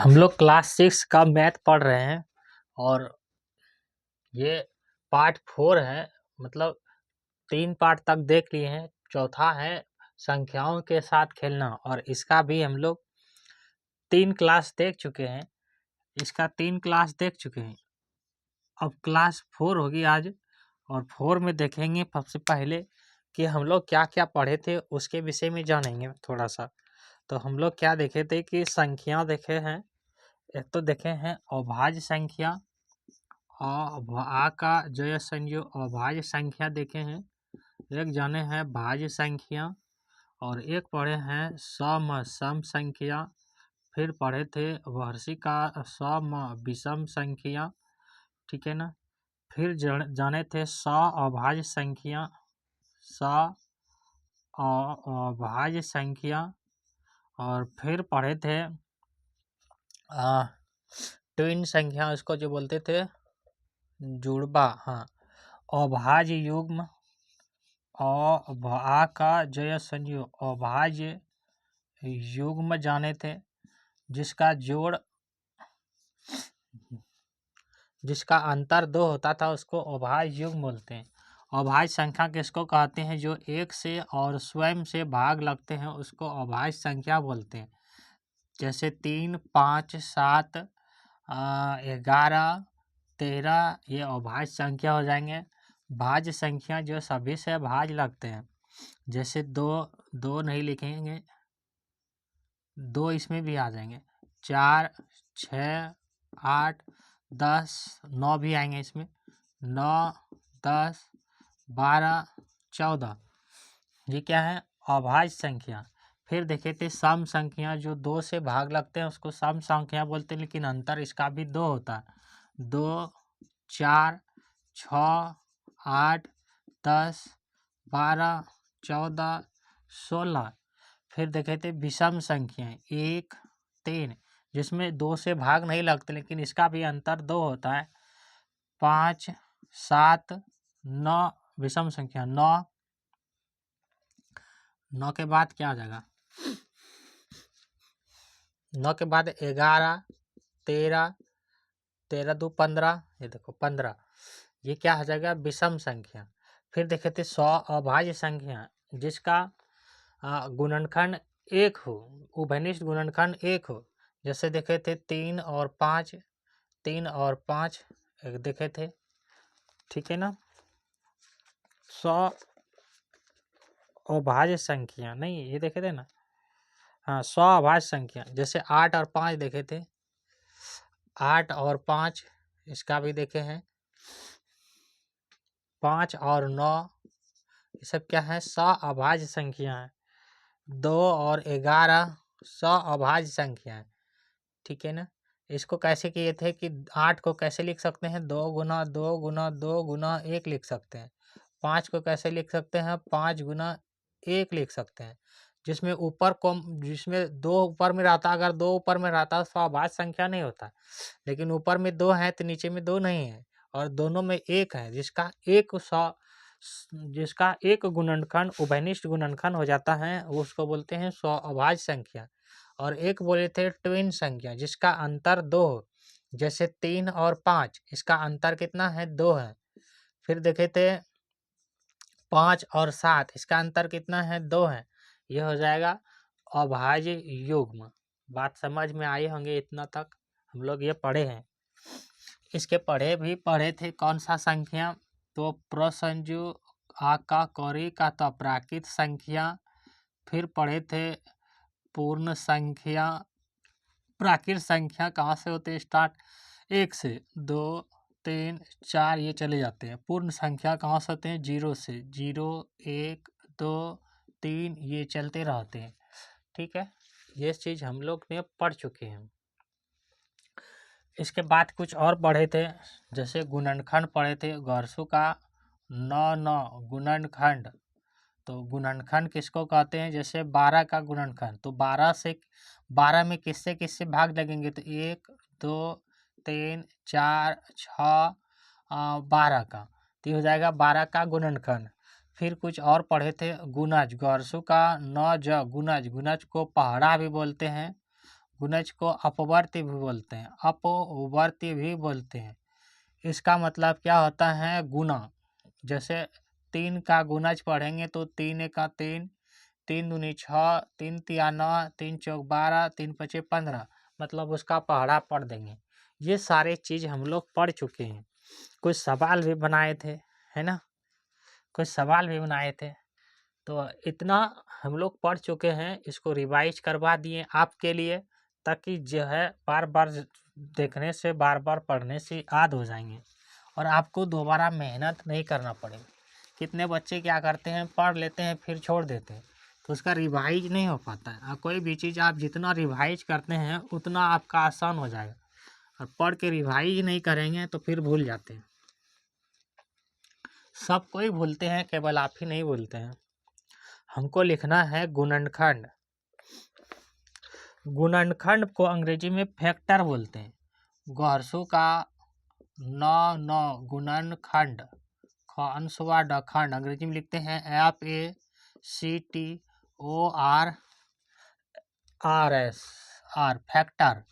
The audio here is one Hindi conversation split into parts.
हम लोग क्लास 6 का मैथ पढ़ रहे हैं और ये पार्ट 4 है। मतलब 3 पार्ट तक देख लिए हैं। चौथा है संख्याओं के साथ खेलना और इसका भी हम लोग 3 क्लास देख चुके हैं। इसका 3 क्लास देख चुके हैं। अब क्लास 4 होगी आज और 4 में देखेंगे सबसे पहले कि हम लोग क्या-क्या पढ़े थे उसके विषय में जानेंगे थोड़ा सा। तो हम लोग क्या देखे थे कि संख्या देखे हैं। एक तो देखे हैं अभाज्य संख्या आ का जय संयोग अभाज्य संख्या देखे हैं। एक जाने हैं भाज्य संख्या और एक पढ़े हैं सम संख्या। फिर पढ़े थे वार्षिका सम विषम संख्या, ठीक है ना। फिर जाने थे अभाज्य संख्या, अभाज्य संख्या और फिर पढ़े थे ट्विन संख्या, उसको जो बोलते थे जुड़वा, हाँ, अभाज्य युग्म आ का जय संयोग अभाज्य युग्म जाने थे, जिसका अंतर 2 होता था उसको अभाज्य युग्म बोलते हैं। अभाज्य संख्या किसको कहते हैं? जो एक से और स्वयं से भाग लगते हैं उसको अभाज्य संख्या बोलते हैं। जैसे 3, 5, 7, 11, 13 ये अभाज्य संख्या हो जाएंगे। भाज्य संख्या जो सभी से भाज्य लगते हैं, जैसे 2 नहीं लिखेंगे, 2 इसमें भी आ जाएंगे। 4, 6, 8, 10, 9 भी आएंगे इसमें। 9, 10, 12, 14 ये क्या है? अभाज्य संख्या। फिर देखे थे सम संख्या, जो 2 से भाग लगते हैं उसको सम संख्या बोलते हैं, लेकिन अंतर इसका भी 2 होता है। 2, 4, 6, 8, 10, 12, 14, 16। फिर देखे थे विषम संख्याएं 1, 3, जिसमें 2 से भाग नहीं लगते लेकिन इसका भी अंतर 2 होता है। 5, 7, 9 विषम संख्या 9 के बाद क्या आ जाएगा? 9 के बाद 11, 13, 13 2 15, ये देखो 15, ये क्या हो जाएगा? विषम संख्या। फिर देखे थे 100 अभाज्य संख्या, जिसका गुणनखंड 1 हो, उभयनिष्ठ गुणनखंड 1 हो। जैसे देखे थे 3 और 5, 3 और 5 एक देखे थे, ठीक है ना। 100 अभाज्य संख्या नहीं, ये देखे थे ना, हाँ 100 अभाज्य संख्या। जैसे 8 और 5 देखे थे, 8 और 5 इसका भी देखे हैं। 5 और 9 ये सब क्या है? 100 अभाज्य संख्या है। 2 और 11 100 अभाज्य संख्या है, ठीक है ना। इसको कैसे किए थे कि 8 को कैसे लिख सकते हैं? 2 गुना 2 गुना 2 गुना 1 लिख सकते हैं। 5 को कैसे लिख सकते हैं? 5 गुना 1 लिख सकते हैं। जिसमें 2 ऊपर में रहता, अगर 2 ऊपर में रहता तो अभाज्य संख्या नहीं होता, लेकिन ऊपर में 2 है तो नीचे में 2 नहीं है और दोनों में 1 है, जिसका एक गुणनखंड उभयनिष्ठ गुणनखंड हो जाता है, उसको बोलते हैं 100 अभाज्य संख्या। और एक बोले थे ट्विन संख्या, जिसका अंतर 2 हो। जैसे 3 और 5 इसका अंतर कितना है? 2 है। फिर देखे थे 5 और 7 इसका अंतर कितना है? 2 है। यह हो जाएगा अभाज्य युग्म। बात समझ में आई होंगे, इतना तक हम लोग ये पढ़े हैं। इसके पढ़े थे कौन सा संख्या? तो प्रसंजु आका कौरी का तो प्राकृत संख्या। फिर पढ़े थे पूर्ण संख्या। प्राकृत संख्या कहाँ से होते हैं स्टार्ट? 1 से 2, 3, 4 ये चले जाते हैं। पूर्ण संख्या कहाँ से होते हैं? 0 से 0, 1, 2, 3 ये चलते रहते हैं, ठीक है। ये चीज़ हम लोग ने पढ़ चुके हैं। इसके बाद कुछ और पढ़े थे, जैसे गुणनखंड पढ़े थे। गौरसू का 9 गुणनखंड। तो गुणनखंड किसको कहते हैं? जैसे 12 का गुणनखंड, तो 12 में किससे किससे भाग लगेंगे? तो 1, 2, 3, 4, 6, 12 का, तो ये हो जाएगा 12 का गुणनखंड। फिर कुछ और पढ़े थे गुणज। गौरसू का 9 गुणज को पहाड़ा भी बोलते हैं। गुणज को अपवर्ती भी बोलते हैं, अपवर्ती भी बोलते हैं। इसका मतलब क्या होता है? गुना। जैसे 3 का गुणज पढ़ेंगे तो 3 एका 3, 3 दूनी 6, 3 तिया 9, 3 चौक 12, 3 पचे 15, मतलब उसका पहाड़ा पढ़ देंगे। ये सारे चीज़ हम लोग पढ़ चुके हैं। कुछ सवाल भी बनाए थे, है ना, कुछ सवाल भी बनाए थे। तो इतना हम लोग पढ़ चुके हैं, इसको रिवाइज करवा दिए आपके लिए, ताकि जो है बार बार देखने से, बार बार पढ़ने से याद हो जाएंगे और आपको दोबारा मेहनत नहीं करना पड़ेगा। कितने बच्चे क्या करते हैं, पढ़ लेते हैं फिर छोड़ देते हैं, तो उसका रिवाइज नहीं हो पाता है। कोई भी चीज़ आप जितना रिवाइज करते हैं उतना आपका आसान हो जाएगा, और पढ़ के रिवाइज नहीं करेंगे तो फिर भूल जाते हैं। सब कोई भूलते हैं, केवल आप ही नहीं भूलते हैं। हमको लिखना है गुणनखंड। गुणनखंड को अंग्रेजी में फैक्टर बोलते हैं। गौरसू का 9 गुणनखंड, खंड अंग्रेजी में लिखते हैं FACTORS, फैक्टर।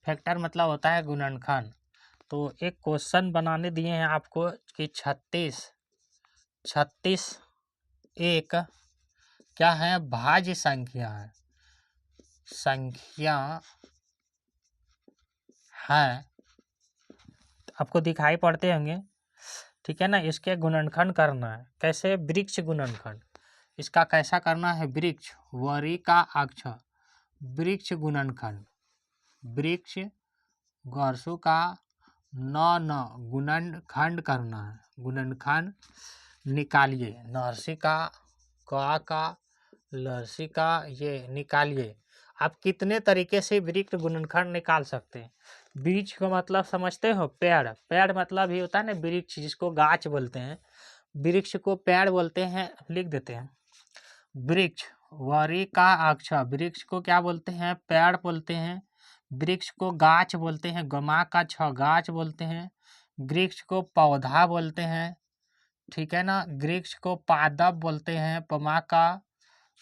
फैक्टर मतलब होता है गुणनखंड। तो एक क्वेश्चन बनाने दिए हैं आपको कि 36 एक क्या है? भाज्य संख्या है, आपको दिखाई पड़ते होंगे, ठीक है ना। इसके गुणनखंड करना है। कैसे? वृक्ष गुणनखंड। इसका कैसा करना है? वृक्ष, वरी का अक्षर, वृक्ष गुणनखंड। वृक्ष गौरसू का 9 गुणनखंड करना है। गुणनखंड निकालिए, नरसी का, का, लरसी का, ये निकालिए। आप कितने तरीके से वृक्ष गुणनखंड निकाल सकते हैं। वृक्ष का मतलब समझते हो? पेड़। पेड़ मतलब ही होता है ना वृक्ष, जिसको गाछ बोलते हैं। वृक्ष को पेड़ बोलते हैं, लिख देते हैं। वृक्ष, वरी का अक्षर, वृक्ष को क्या बोलते हैं? पेड़ बोलते हैं। वृक्ष को गाछ बोलते हैं, गमा का 6 गाछ बोलते हैं। वृक्ष को पौधा बोलते हैं, ठीक है ना। वृक्ष को पादप बोलते हैं, पमा का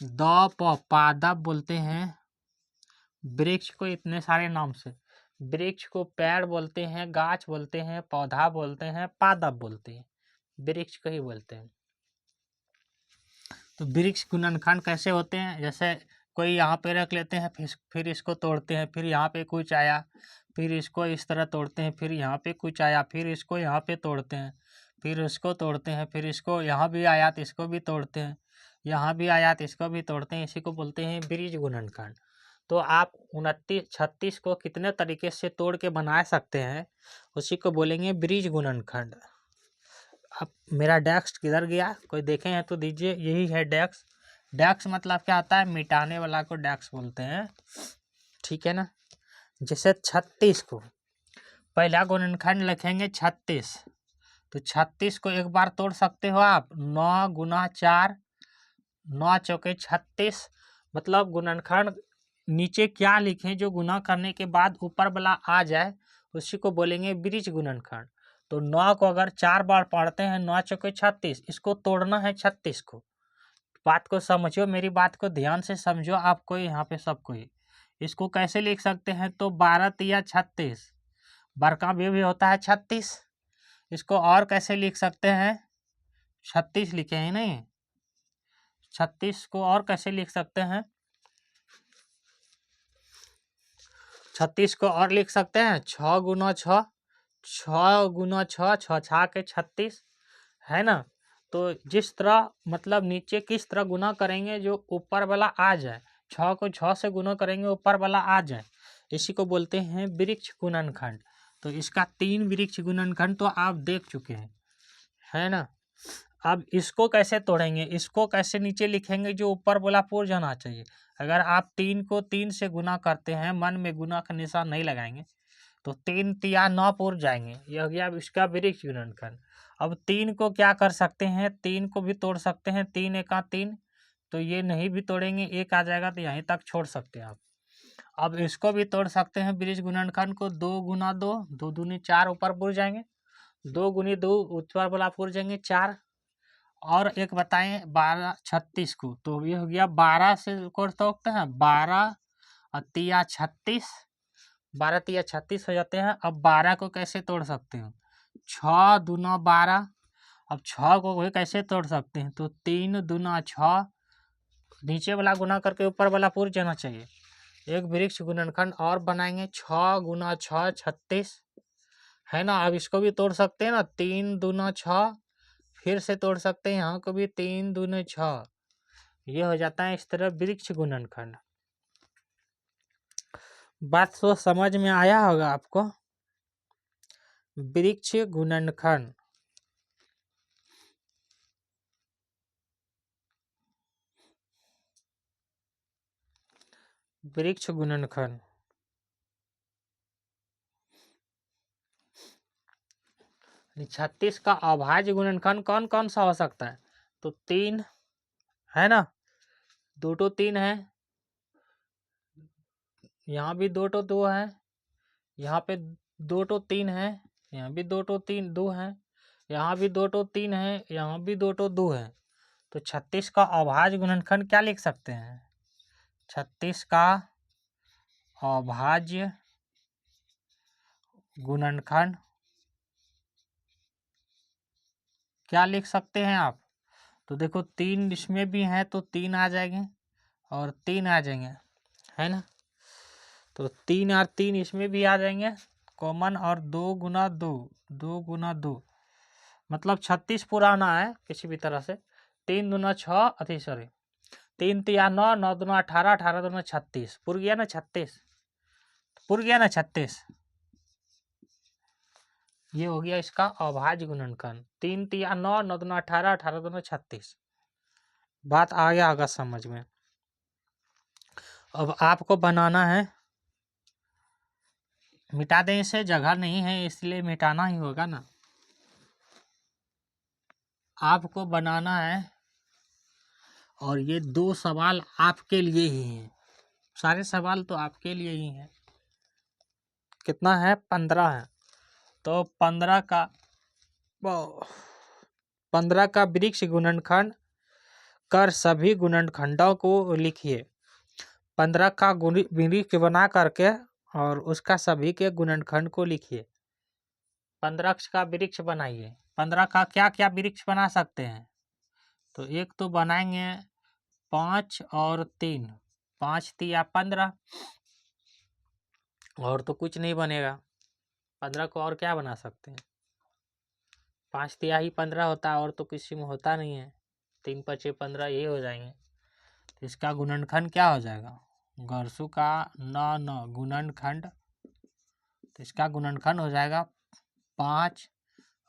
पादप बोलते हैं। वृक्ष को इतने सारे नाम से, वृक्ष को पेड़ बोलते हैं, गाछ बोलते हैं, पौधा बोलते हैं, पादप बोलते हैं, वृक्ष को ही बोलते हैं। तो वृक्ष गुणनखंड कैसे होते हैं? जैसे कोई यहाँ पे रख लेते हैं, फिर इसको तोड़ते हैं, फिर यहाँ पे कुछ आया, फिर इसको इस तरह तोड़ते हैं, फिर यहाँ पे कुछ आया, फिर इसको यहाँ पे तोड़ते हैं, फिर इसको तोड़ते हैं, फिर इसको यहाँ भी आया तो इसको भी तोड़ते हैं, यहाँ भी आया तो इसको भी तोड़ते हैं। इसी को बोलते हैं वृक्ष गुणनखंड। तो आप 36 को कितने तरीके से तोड़ के बना सकते हैं, उसी को बोलेंगे वृक्ष गुणनखंड। अब मेरा डेस्क किधर गया? कोई देखे हैं तो दीजिए। यही है डेस्क। डेस्क मतलब क्या होता है? मिटाने वाला को डेस्क बोलते हैं, ठीक है ना। जैसे 36 को पहला गुणनखंड लिखेंगे 36, तो 36 को एक बार तोड़ सकते हो आप। 9 गुना 4, 9 चौके 36। मतलब गुणनखंड नीचे क्या लिखें जो गुना करने के बाद ऊपर वाला आ जाए, उसी को बोलेंगे वृक्ष गुणनखंड। तो 9 को अगर 4 बार पढ़ते हैं, 9 चौके 36, इसको तोड़ना है 36 को। बात को समझो, मेरी बात को ध्यान से समझो, आपको यहाँ पे सबको ही। इसको कैसे लिख सकते हैं? तो 12 तिया 36, बड़का भी होता है 36। इसको और कैसे लिख सकते हैं? 36 लिखे हैं नहीं, 36 को और कैसे लिख सकते हैं? 36 को और लिख सकते हैं 6 गुना 6, 6 गुना 6, 6 छा के 36, है ना। तो जिस तरह मतलब नीचे किस तरह गुना करेंगे जो ऊपर वाला आ जाए, 6 को 6 से गुना करेंगे ऊपर वाला आ जाए, इसी को बोलते हैं वृक्ष गुणनखंड। तो इसका 3 वृक्ष गुणनखंड तो आप देख चुके हैं, है ना। अब इसको कैसे तोड़ेंगे? इसको कैसे नीचे लिखेंगे जो ऊपर वाला पूर जाना चाहिए? अगर आप 3 को 3 से गुना करते हैं, मन में गुना का निशान नहीं लगाएंगे, तो 3 तिया 9 पूर जाएंगे। यह गया इसका वृक्ष गुणनखंड। अब 3 को क्या कर सकते हैं? 3 को भी तोड़ सकते हैं। 3 एका 3, तो ये नहीं भी तोड़ेंगे, एक आ जाएगा तो यहीं तक छोड़ सकते हैं आप। अब इसको भी तोड़ सकते हैं वृक्ष गुणनखंड को। 2 गुना 2, 2 दूनी 4 ऊपर पुर जाएंगे, 2 गुनी 2 ऊपर वाला पुर जाएंगे 4। और एक बताएं 12 36 को, तो ये हो गया 12 से को तोड़ते हैं 12 और तिया 36, 12 तिया 36 हो जाते हैं। अब 12 को कैसे तोड़ सकते हो, 6 दूना 12। अब 6 को भी कैसे तोड़ सकते हैं, तो 3 दूना 6, नीचे वाला गुना करके ऊपर वाला पूर जाना चाहिए। एक वृक्ष गुणनखंड और बनाएंगे, 6 गुना 6 36 है ना। अब इसको भी तोड़ सकते हैं ना, 3 दूना 6, फिर से तोड़ सकते हैं यहाँ को भी, 3 दूने 6, ये हो जाता है इस तरह वृक्ष गुणनखंड। बात तो समझ में आया होगा आपको। वृक्ष गुणनखंड, वृक्ष गुणनखंड। 36 का अभाज्य गुणनखंड कौन कौन सा हो सकता है, तो 3 है ना, 2 तो 3 है, यहाँ भी 2 तो 2 है, यहाँ पे 2 तो 3 है, यहाँ भी 2 तो 3 2 है, यहाँ भी 2 तो 3 है, यहाँ भी 2 तो 2 है। तो 36 का अभाज्य गुणनखंड क्या लिख सकते हैं, 36 का अभाज्य गुणनखंड क्या लिख सकते हैं आप, तो देखो 3 इसमें भी हैं तो 3 आ जाएंगे और 3 आ जाएंगे, है ना। तो 3 और 3 इसमें भी आ जाएंगे कॉमन, और 2 गुना 2, 2 गुना 2, मतलब 36 पुराना है किसी भी तरह से। 3 दूना 6, अति सॉरी 3 तिया 9, 9 दूना 18, 18 दूना 36, पुर गया ना 36, पुर गया ना 36। ये हो गया इसका अभाज्य गुणनखंड, 3 तिया 9, 9 दूना 18, 18 दूना 36। बात आ गया होगा समझ में। अब आपको बनाना है, मिटा दें इसे, जगह नहीं है इसलिए मिटाना ही होगा ना। आपको बनाना है और ये 2 सवाल आपके लिए ही हैं, सारे सवाल तो आपके लिए ही हैं। कितना है, 15 है, तो 15 का वृक्ष गुणनखंड कर सभी गुणनखंडों को लिखिए। 15 का वृक्ष बना करके और उसका सभी के गुणनखंड को लिखिए। 15 का वृक्ष बनाइए। 15 का क्या क्या वृक्ष बना सकते हैं, तो एक तो बनाएंगे 5 और 3, 5 तिया 15, और तो कुछ नहीं बनेगा। 15 को और क्या बना सकते हैं, 5 तिया ही 15 होता है, और तो किसी में होता नहीं है। 3 पचे 15 ये हो जाएंगे। तो इसका गुणनखंड क्या हो जाएगा, गरसू का 9 9 गुणनखंड, तो इसका गुणनखंड हो जाएगा 5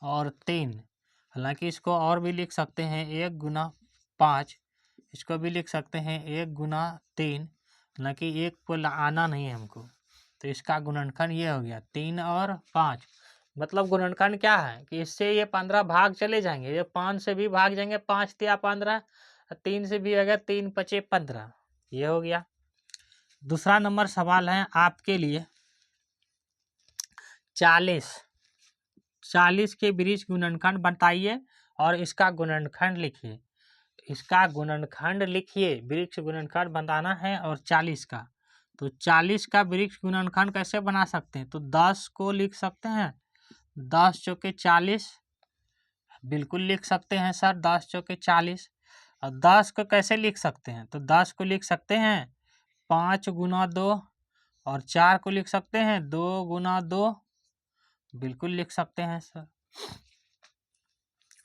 और 3। हालांकि इसको और भी लिख सकते हैं 1 गुना 5, इसको भी लिख सकते हैं 1 गुना 3, हालांकि 1 को आना नहीं है हमको। तो इसका गुणनखंड ये हो गया 3 और 5। मतलब गुणनखंड क्या है कि इससे ये 15 भाग चले जाएंगे, ये 5 से भी भाग जाएंगे, 5 तिया 15, 3 से भी अगर 3 पचे 15, ये हो गया। दूसरा नंबर सवाल है आपके लिए, 40 के वृक्ष गुणनखंड बताइए और इसका गुणनखंड लिखिए। इसका गुणनखंड लिखिए, वृक्ष गुणनखंड बताना है और 40 का। तो 40 का वृक्ष गुणनखंड कैसे बना सकते हैं, तो 10 को लिख सकते हैं, 10 चौके 40, बिल्कुल लिख सकते हैं सर, 10 चौके 40। और 10 को कैसे लिख सकते हैं, तो 10 को लिख सकते हैं 5 गुना 2, और 4 को लिख सकते हैं 2 गुना 2, बिल्कुल लिख सकते हैं सर।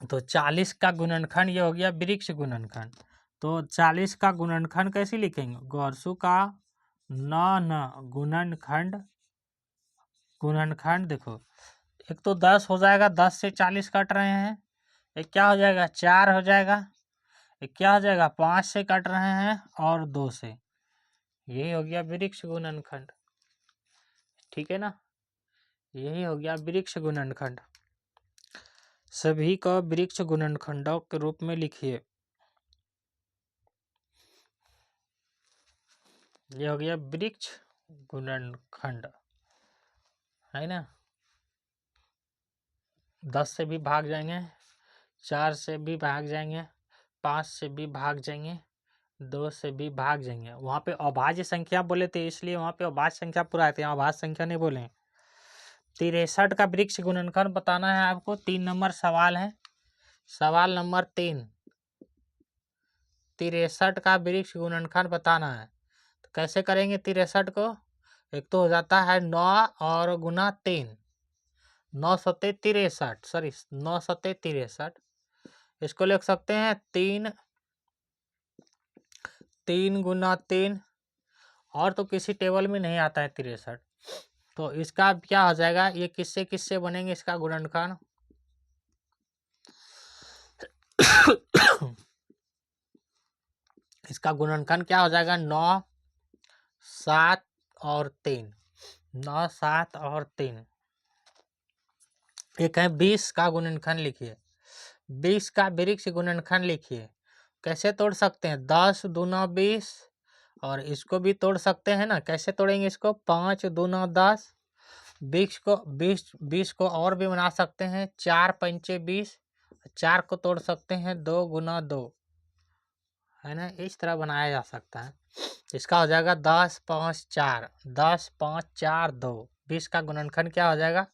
तो 40 का गुणनखंड ये हो गया वृक्ष गुणनखंड। तो 40 का गुणनखंड कैसे लिखेंगे, गौरसू का 9 9 गुणनखंड देखो, एक तो 10 हो जाएगा, 10 से 40 कट रहे हैं, एक क्या हो जाएगा 4 हो जाएगा, एक क्या हो जाएगा 5 से कट रहे हैं और 2 से, यही हो गया वृक्ष गुणनखंड। ठीक है ना, यही हो गया वृक्ष गुणनखंड। सभी को वृक्ष गुणनखंडों के रूप में लिखिए। ये हो गया वृक्ष गुणनखंड, है ना। 10 से भी भाग जाएंगे, 4 से भी भाग जाएंगे, 5 से भी भाग जाएंगे, 2 से भी भाग जाएंगे। वहाँ पे अभाज्य संख्या बोले थे इसलिए वहाँ पे अभाज्य संख्या पूरा आते हैं, अभाज्य संख्या नहीं बोले। 63 का वृक्ष गुणनखंड बताना है आपको। 3 नंबर सवाल है, सवाल नंबर 3। 63 का वृक्ष गुणनखंड बताना है। तो कैसे करेंगे 63 को? एक तो हो जाता है 9 और गुना 3, 9 सत्ते 63, सॉरी 9 सत्ते 63। इसको लिख सकते हैं 3 गुना 3, और तो किसी टेबल में नहीं आता है 63। तो इसका क्या हो जाएगा, ये किससे किससे बनेंगे इसका गुणनखंड? इसका गुणनखंड क्या हो जाएगा? 9, 7 और 3, 9, 7 और 3। एक है 20 का गुणनखंड लिखिए, 20 का वृक्ष गुणनखंड लिखिए। कैसे तोड़ सकते हैं? 10 दूना 20, और इसको भी तोड़ सकते हैं ना। कैसे तोड़ेंगे इसको? 5 दूना 10। 20 को और भी बना सकते हैं, 4 पंचे 20, 4 को तोड़ सकते हैं 2 गुना 2, है ना। इस तरह बनाया जा सकता है। इसका हो जाएगा 10 5 4, 10 5 4 2। 20 का गुणनखंड क्या हो जाएगा?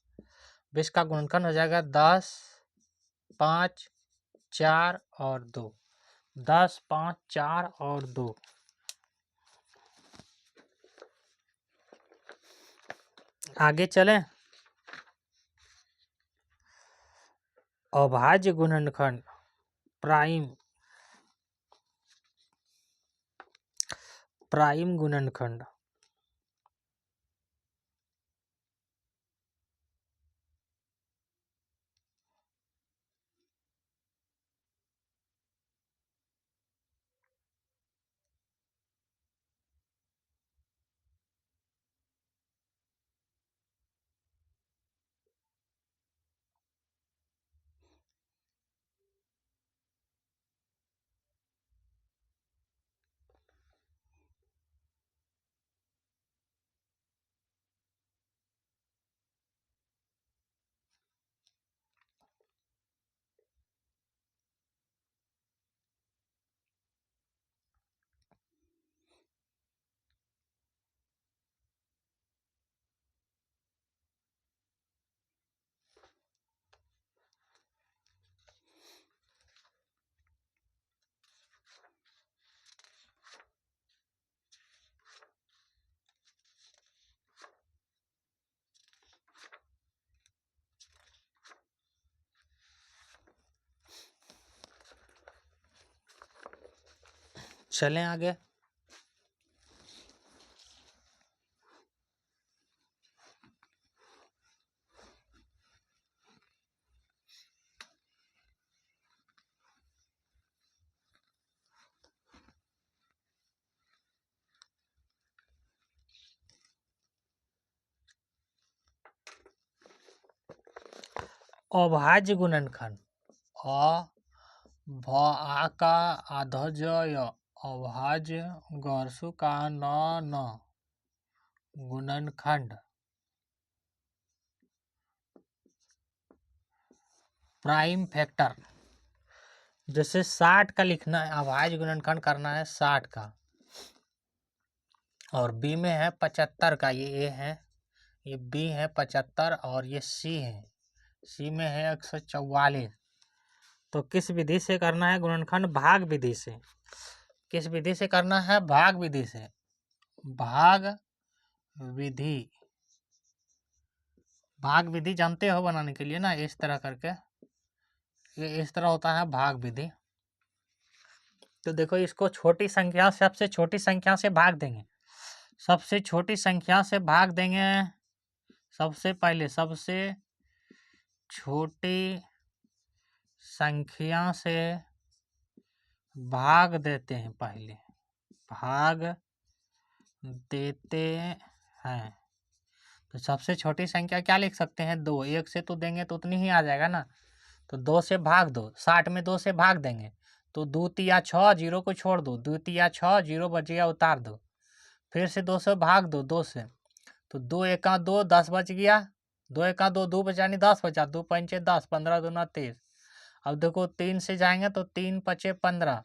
20 का गुणनखंड हो जाएगा 10 5 4 और 2, 10 5 4 और 2। आगे चलें। अभाज्य गुणनखंड प्राइम गुणनखंड। चलें आगे। अभाज्य गुणनखंड, अ भ आ का आधज य, अभाज्य गरसु का न न, गुणनखंड प्राइम फैक्टर। जैसे 60 का लिखना है, अभाज्य गुणनखंड करना है 60 का, और बी में है 75 का, ये ए है, ये बी है 75, और ये सी है, सी में है 144। तो किस विधि से करना है गुणनखंड? भाग विधि से। किस विधि से करना है? भाग विधि से। भाग विधि, भाग विधि जानते हो बनाने के लिए ना, इस तरह करके, ये इस तरह होता है भाग विधि। तो देखो इसको छोटी संख्या, सबसे छोटी संख्या से भाग देंगे, सबसे छोटी संख्या से भाग देंगे। सबसे पहले सबसे छोटी संख्या से भाग देते हैं, पहले भाग देते हैं। तो सबसे छोटी संख्या क्या लिख सकते हैं? 2। 1 से तो देंगे तो उतनी ही आ जाएगा ना, तो 2 से भाग दो। 60 में 2 से भाग देंगे तो 2 तिया 6, 0 को छोड़ दो, 2 तिया 6, 0 बच गया, उतार दो। फिर से 2 से भाग दो, 2 से, तो 2 एका 2, 10 बच गया, 2 एका 2, 2 बचा नहीं 10 बचा, 2 पंचे 10, 15 दूना 30। अब देखो 3 से जाएंगे तो 3 पचे 15,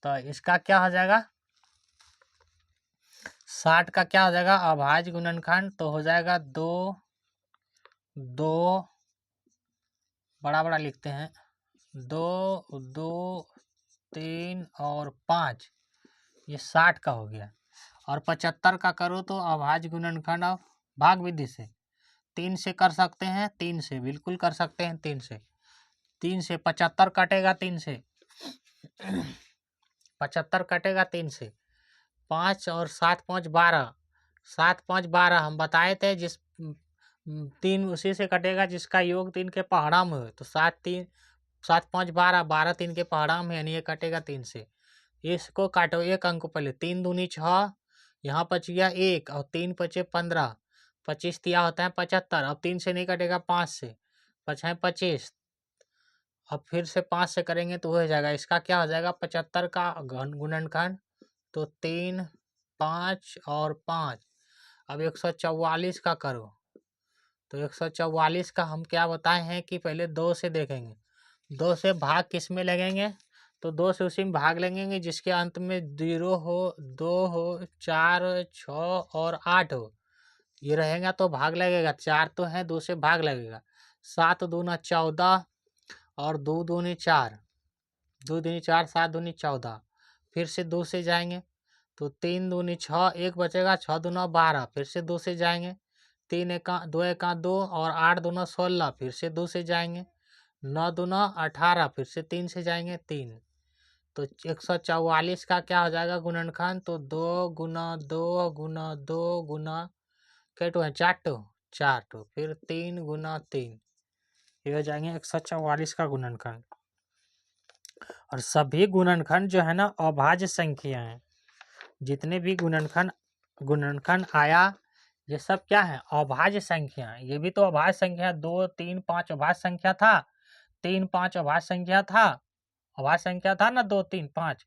तो इसका क्या हो जाएगा, 60 का क्या हो जाएगा अभाज्य गुणनखंड, तो हो जाएगा 2 2 बड़ा बड़ा लिखते हैं 2 2 3 और 5, ये 60 का हो गया। और 75 का करो तो अभाज्य गुणनखंड और भाग विधि से 3 से कर सकते हैं, 3 से बिल्कुल कर सकते हैं, 3 से 75 कटेगा 3 से 75 कटेगा 3 से, 5 और 7 5 12, 7 5 12 हम बताए थे, जिस 3 उसी से कटेगा जिसका योग 3 के पहाड़ा में हो, तो 7 5 12, 12 3 के पहाड़ा में, यानी ये कटेगा 3 से। इसको काटो, एक अंक पहले, 3 दूनी 6, यहाँ बच गया 1 और 3 बचे 15, 25 तिया होता है 75, अब 3 से नहीं कटेगा 5 से, बचा है 25, अब फिर से 5 से करेंगे तो हो जाएगा, इसका क्या हो जाएगा 75 का गुणनखंड, तो 3 5 और 5। अब 144 का करो, तो 144 का हम क्या बताए हैं कि पहले 2 से देखेंगे, 2 से भाग किस में लगेंगे, तो 2 से उसी में भाग लगेंगे जिसके अंत में 0 हो, 2 हो, 4 6 और 8 हो, ये रहेगा तो भाग लगेगा, 4 तो है, 2 से भाग लगेगा, 7 दूना 14 और 2 दूनी 4, 2 दूनी 4, 7 दूनी 14, फिर से 2 से जाएंगे तो 3 दूनी 6, 1 बचेगा, 6 दूना 12, फिर से 2 से जाएंगे, 3 एका 2 एका 2 और 8 दूना 16, फिर से 2 से जाएंगे, 9 दूना 18, फिर से 3 से जाएंगे 3, तो 144 का क्या हो जाएगा गुणनखंड, तो 2 गुना 2 गुना 2 गुना कैटो है 4 टो, फिर 3 गुना 3, ये हो जाएंगे 144 का गुणनखंड। और सभी गुणनखंड जो है ना अभाज्य संख्या है, जितने भी गुणनखंड आया ये सब क्या है अभाज्य संख्या, ये भी तो अभाज्य संख्या, 2 3 5 अभाज्य संख्या था, 3 5 अभाज्य संख्या था, अभाज्य संख्या था ना 2 3 5,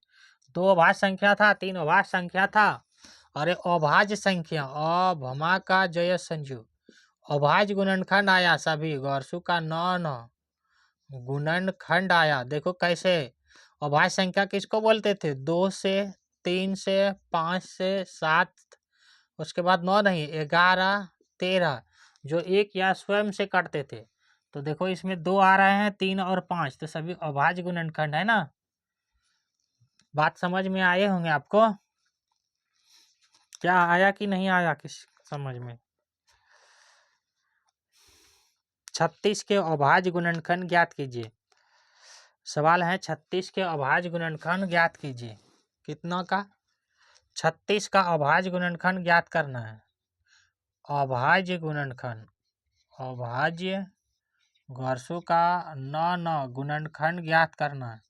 2 अभाज्य संख्या था, 3 अभाज्य संख्या था, अरे अभाज्य संख्या अभमा का जय संजू, अभाज्य गुणनखंड आया सभी, गौरसु का 9 9 गुणनखंड आया, देखो कैसे अभाज्य संख्या किसको बोलते थे, 2 से 3 से 5 से 7, उसके बाद 9 नहीं 11 13, जो एक या स्वयं से कटते थे, तो देखो इसमें 2 आ रहे हैं, 3 और 5, तो सभी अभाज्य गुणनखंड है ना। बात समझ में आए होंगे आपको, क्या आया कि नहीं आया किस समझ में। 36 के अभाज्य गुणनखंड ज्ञात कीजिए, सवाल है 36 के अभाज्य गुणनखंड ज्ञात कीजिए, कितना का 36 का अभाज्य गुणनखंड ज्ञात करना है, अभाज्य गुणनखंड, अभाज्य गौरसु का 9 9 गुणनखंड ज्ञात करना है,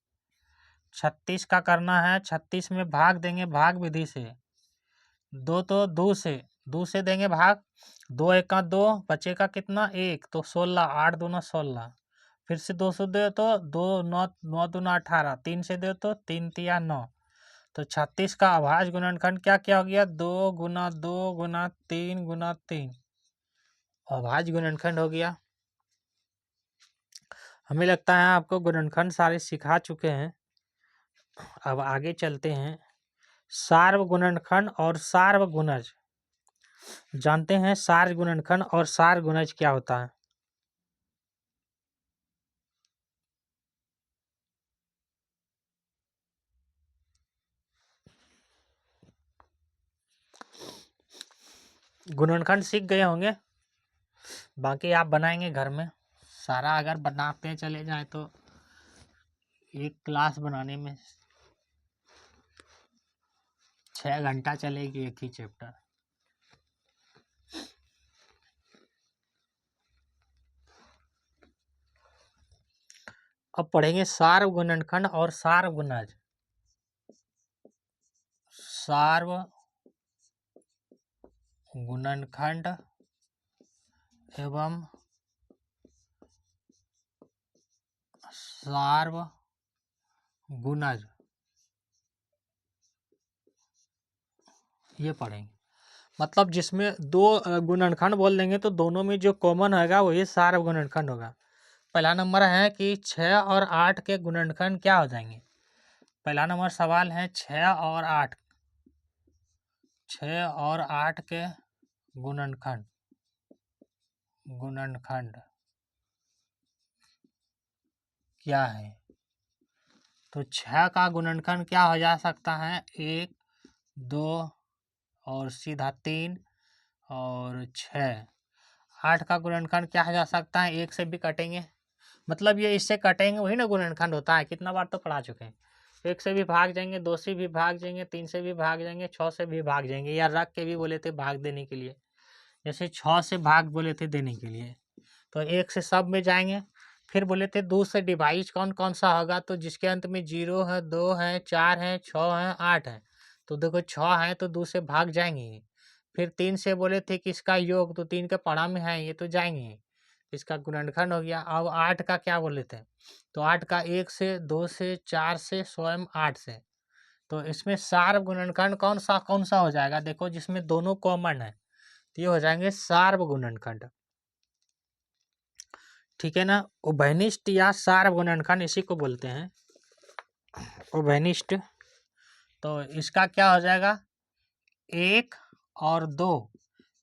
36 का करना है, 36 में भाग देंगे भाग विधि से, 2 तो 2 से देंगे भाग, 2 एका 2 बचेगा कितना 1, तो 16, 8 दूना 16, फिर से 2 से दे तो 2 9 9 दूना 18, 3 से दे तो 3 तिया 9, तो 36 का अभाज्य गुणनखंड क्या क्या हो गया 2 गुना 2 गुना 3 गुना 3, अभाज्य गुणनखंड हो गया। हमें लगता है आपको गुणनखंड सारे सिखा चुके हैं, अब आगे चलते हैं। सार्वगुणनखंड और सार्वगुणज, जानते हैं सार्वगुणनखंड और सार्वगुणज क्या होता है। गुणनखंड सीख गए होंगे, बाकी आप बनाएंगे घर में, सारा अगर बनाते चले जाए तो एक क्लास बनाने में 6 घंटा चलेगी एक ही चैप्टर। अब पढ़ेंगे सार्वगुणनखंड और सार्वगुणज। सार्वगुणनखंड एवं सार्वगुणज, ये पढ़ेंगे, मतलब जिसमें 2 गुणनखंड बोल देंगे तो दोनों में जो कॉमन होगा वही सार्वगुणनखंड होगा। पहला नंबर है कि 6 और 8 के गुणनखंड क्या हो जाएंगे, पहला नंबर सवाल है 6 और 8 के गुणनखंड क्या है। तो 6 का गुणनखंड क्या हो जा सकता है, 1, 2 और सीधा 3 और 6। 8 का गुणनखंड क्या हो जा सकता है, 1 से भी कटेंगे, मतलब ये इससे कटेंगे वही ना गुणनखंड होता है, कितना बार तो पढ़ा चुके हैं। 1 से भी भाग जाएंगे, 2 से भी भाग जाएंगे, 3 से भी भाग जाएंगे, 6 से भी भाग जाएंगे, या रख के भी बोले थे भाग देने के लिए, जैसे 6 से भाग बोले थे देने के लिए, तो 1 से सब में जाएंगे। फिर बोले थे 2 से डिवाइज कौन कौन सा होगा, तो जिसके अंत में 0 है, 2 है, 4 है, 6 है, 8 है, तो देखो 6 है तो 2 से भाग जाएंगे। फिर 3 से बोले थे कि इसका योग, तो 3 के पढ़ा में है ये तो जाएंगे, इसका गुणनखंड हो गया। अब 8 का क्या बोले थे, तो 8 का 1 से, 2 से, 4 से, स्वयं 8 से, तो इसमें सार्व गुणनखंड कौन सा हो जाएगा, देखो जिसमें दोनों कॉमन है, तो ये हो जाएंगे सार्व गुणनखंड, ठीक है ना। उभयनिष्ठ या सार्व गुणनखंड इसी को बोलते हैं, उभयनिष्ठ। तो इसका क्या हो जाएगा, 1 और 2,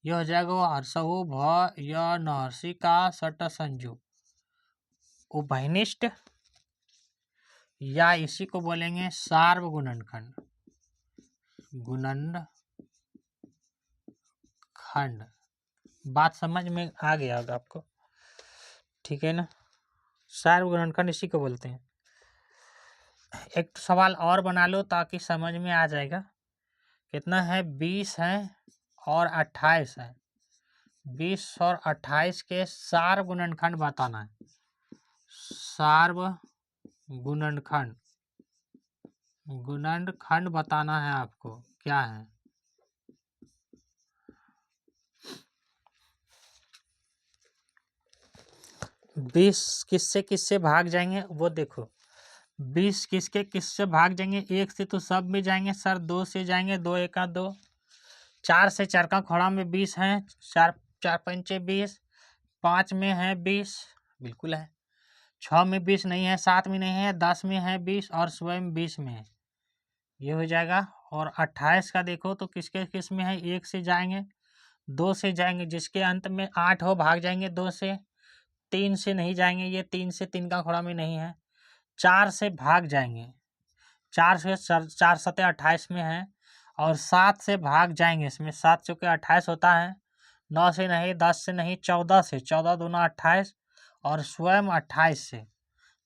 ये हो जाएगा हर्षहु भ य नहर्षि का सट संजू, उभयनिष्ठ, या इसी को बोलेंगे सार्व गुणनखंड, बात समझ में आ गया होगा आपको, ठीक है ना। सार्व गुणनखंड इसी को बोलते हैं। एक सवाल और बना लो ताकि समझ में आ जाएगा। कितना है, 20 है और 28 है, 20 और 28 के सार्व गुणनखंड बताना है, सार्व गुणनखंड बताना है आपको, क्या है। 20 किससे किससे भाग जाएंगे वो देखो, 20 किससे भाग जाएंगे, 1 से तो सब में जाएंगे सर, 2 से जाएंगे, 2 एका 2, 4 से चार का खोड़ा में 20 है, 4 4 पंचे 20, 5 में है 20 बिल्कुल है, 6 में 20 नहीं है, 7 में नहीं है, 10 में है 20 और स्वयं 20 में है, ये हो जाएगा। और 28 का देखो तो किसके किस में है, 1 से जाएंगे, 2 से जाएंगे, जिसके अंत में 8 हो भाग जाएंगे 2 से, 3 से नहीं जाएंगे, ये 3 से 3 का खोड़ा में नहीं है, 4 से भाग जाएंगे, 4 से 4 सते 28 में है, और 7 से भाग जाएंगे, इसमें 7 चौके 28 होता है, 9 से नहीं, 10 से नहीं, 14 से, 14 दूना 28 और स्वयं 28 से।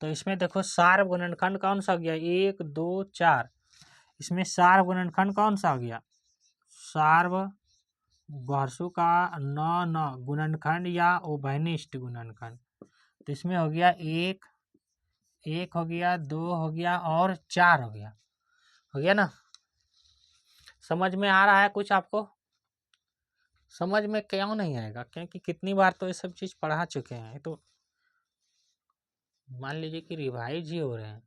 तो इसमें देखो सार्व गुणनखंड कौन सा हो गया, 1 2 4, इसमें सार्व गुणनखंड कौन सा हो गया, सार्व वर्षों का न गुणनखंड या उभयनिष्ठ गुणनखंड, तो इसमें हो गया 1 हो गया, 2 हो गया और 4 हो गया ना। समझ में आ रहा है कुछ आपको, समझ में क्यों नहीं आएगा, क्योंकि कितनी बार तो ये सब चीज पढ़ा चुके हैं, तो मान लीजिए कि रिवाइज ही हो रहे हैं,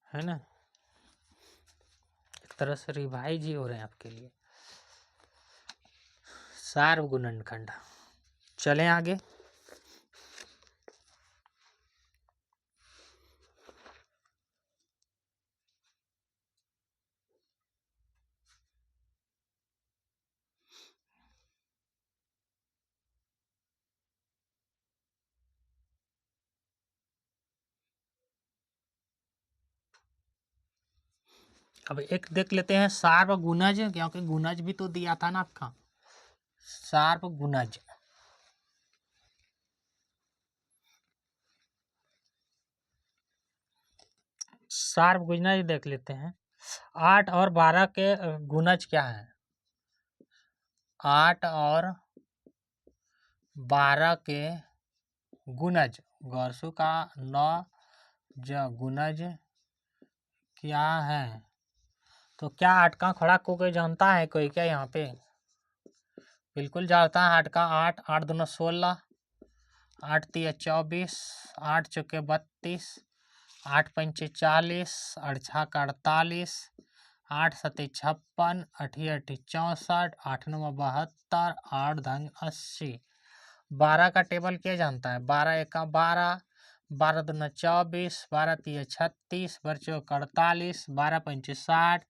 है ना, एक तरह से रिवाइज ही हो रहे हैं आपके लिए। सार्व गुणनखंड, चलें आगे। अब एक देख लेते हैं सार्व गुणज, क्योंकि गुणज भी तो दिया था ना आपका, सार्व गुणज, सार्व गुणज देख लेते हैं। 8 और 12 के गुणज क्या है, 8 और 12 के गुणज, गौरसु का 9 गुणज क्या है। तो क्या 8 का खड़ा को कोई जानता है कोई क्या यहाँ पे, बिल्कुल जानता है 8 का, 8 8 दूना 16, 8 तिया 24, 8 चौके 32, 8 पंचे 40, 8 छक 48, 8 सते 56, 8 8 64, 8 9 72, 8 धन 80। 12 का टेबल क्या जानता है, 12 एका 12, 12 दूना 24, 12 तिया 36, बरचौक 48, 12 पंचे 60,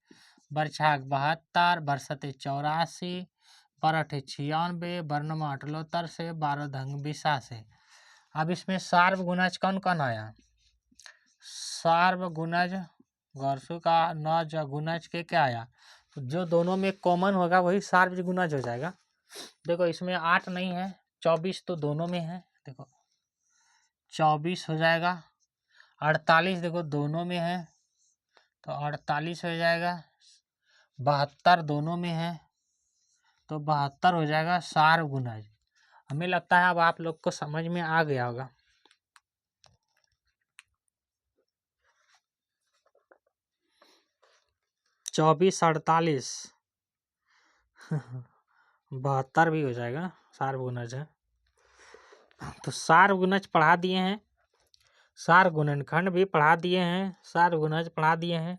बरछाक 72, बरसते 84, बरठे 96, बरनमा 78 से, 12 धंग 20 से। अब इसमें सार्व गुणज कौन कौन आया? सार्व गुणज गौरसु का नज गुणज के क्या आया? तो जो दोनों में कॉमन होगा वही सार्व गुणज हो जाएगा। देखो इसमें 8 नहीं है, 24 तो दोनों में है, देखो 24 हो जाएगा। 48 देखो दोनों में है तो 48 हो जाएगा। 72 दोनों में है तो 72 हो जाएगा सार्व गुणज। हमें लगता है अब आप लोग को समझ में आ गया होगा। चौबीस 48 72 भी हो जाएगा, सार्व गुणज है। तो सार्व गुणज पढ़ा दिए हैं, सार गुणनखंड भी पढ़ा दिए हैं, सार गुणज पढ़ा दिए हैं।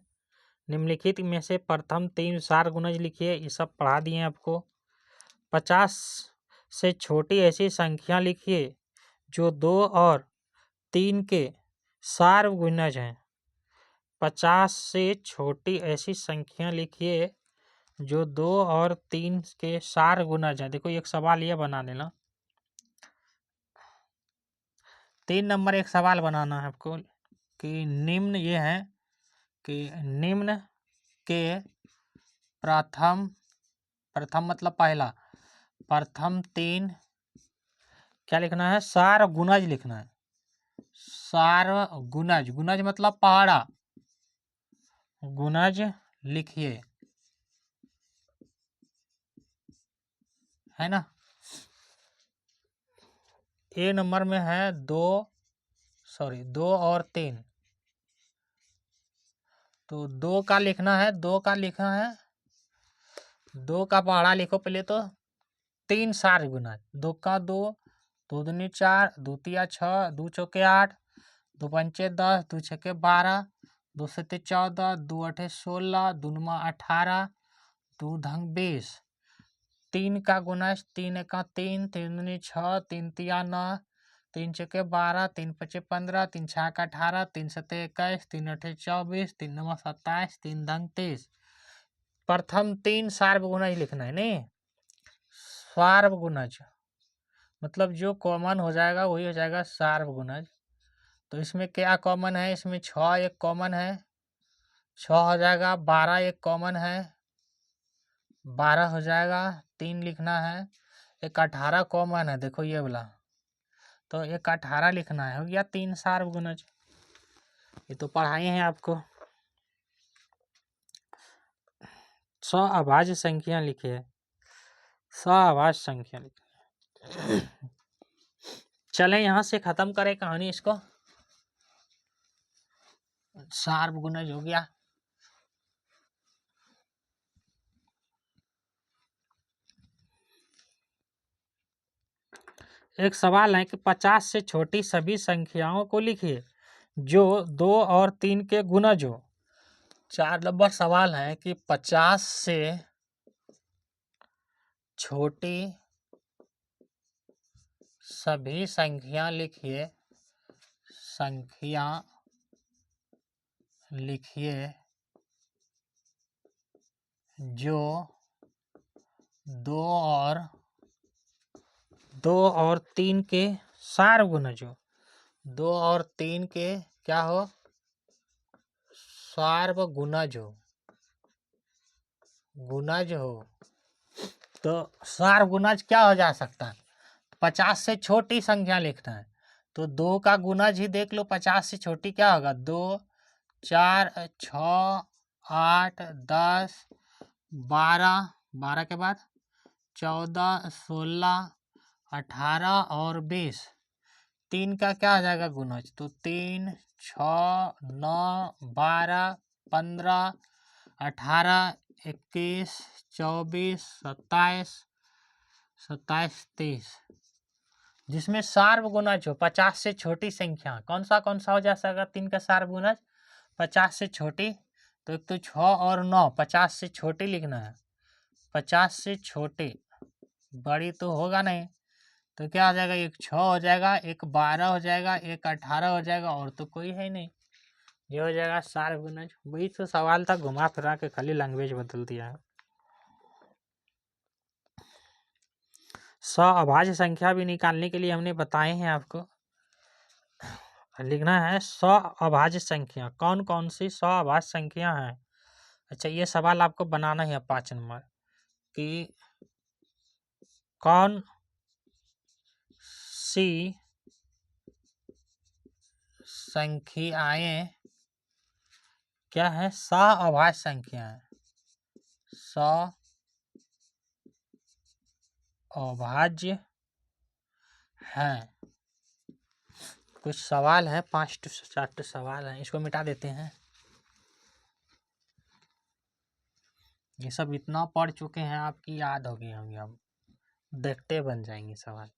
निम्नलिखित में से प्रथम 3 सार गुणज लिखिए, ये सब पढ़ा दिए हैं आपको। 50 से छोटी ऐसी संख्या लिखिए जो 2 और 3 के सार्व गुणज हैं। 50 से छोटी ऐसी संख्या लिखिए जो 2 और 3 के सार्व गुणज हैं। देखो एक सवाल ये बना लेना, 3 नंबर एक सवाल बनाना है आपको कि निम्न ये है कि निम्न के प्रथम मतलब पहला, प्रथम 3 क्या लिखना है? सार्व गुणज लिखना है। सार्व गुणज, गुणज मतलब पहाड़ा, गुणज लिखिए, है ना। ए नंबर में है 2 और 3, तो 2 का लिखना है, 2 का लिखना है, 2 का पहाड़ा लिखो पहले तो। 3 सार्व गुणज, 2 का 2, 2 दूनी 4, 2 तिया 6, 2 चौके 8, 2 पंचे 10, 2 छके 12, 2 सते 14, 2 अठे 16, 2 नुमा 18, 2 धंग 20। 3 का गुणज, 3 एका 3, 3 दूनी 6, 3 तिया 9, 3 चौके 12, 3 पचे 15, 3 छाक 18, 3 सते 21, 3 अठे 24, 3 नमा 27, 3 धंग 23। प्रथम 3 सार्व गुणज लिखना है नहीं, सार्व गुणज मतलब जो कॉमन हो जाएगा वही हो जाएगा सार्व गुणज। तो इसमें क्या कॉमन है? इसमें 6 एक कॉमन है, 6 हो जाएगा। 12 एक कॉमन है, 12 हो जाएगा। 3 लिखना है। एक 18 कॉमन है, देखो ये वाला, तो एक 18 लिखना है, हो गया 3 सार्व गुणज। ये तो पढ़ाए हैं आपको। अभाज्य संख्या लिखिए, अभाज्य संख्या लिखिए। चले यहाँ से खत्म करें कहानी इसको। सार्व गुणज हो गया। एक सवाल है कि 50 से छोटी सभी संख्याओं को लिखिए जो 2 और 3 के गुणज हो। 4 नंबर सवाल है कि 50 से छोटी सभी संख्या लिखिए, संख्या लिखिए जो 2 और 3 के सार्व गुणज हो। 2 और 3 के क्या हो? सार्व गुणज हो, गुणज हो। तो सार्व गुणज क्या हो जा सकता है? 50 से छोटी संख्या लिखना है तो 2 का गुणज ही देख लो। 50 से छोटी क्या होगा? 2, 4, 6, 8, 10, 12, 12 के बाद 14, 16, 18 और 20। 3 का क्या आ जाएगा गुणज? तो 3, 6, 9, 12, 15, 18, 21, 24, 27, 23। जिसमें सार्व गुणज हो 50 से छोटी संख्या कौन सा हो जा सकता? 3 का सार्व गुणज 50 से छोटी, तो एक तो 6 और 9, 50 से छोटी लिखना है। 50 से छोटी, बड़ी तो होगा नहीं, तो क्या हो जाएगा, एक 6 हो जाएगा, एक 12 हो जाएगा, एक 18 हो जाएगा, और तो कोई है नहीं। ये हो जाएगा सार्वगुणज। वही तो सवाल था, घुमा फिरा के खाली लैंग्वेज बदल दिया है। अभाज्य संख्या भी निकालने के लिए हमने बताए हैं आपको। लिखना है अभाज्य संख्या, कौन कौन सी अभाज्य संख्या है। अच्छा, ये सवाल आपको बनाना है 5 नंबर कि कौन सी संख्याएं क्या है, अभाज्य संख्या है, अभाज्य है। कुछ सवाल है, 5 से 4 सवाल हैं, इसको मिटा देते हैं। ये सब इतना पढ़ चुके हैं, आपकी याद होगी होंगी, अब देखते बन जाएंगे सवाल।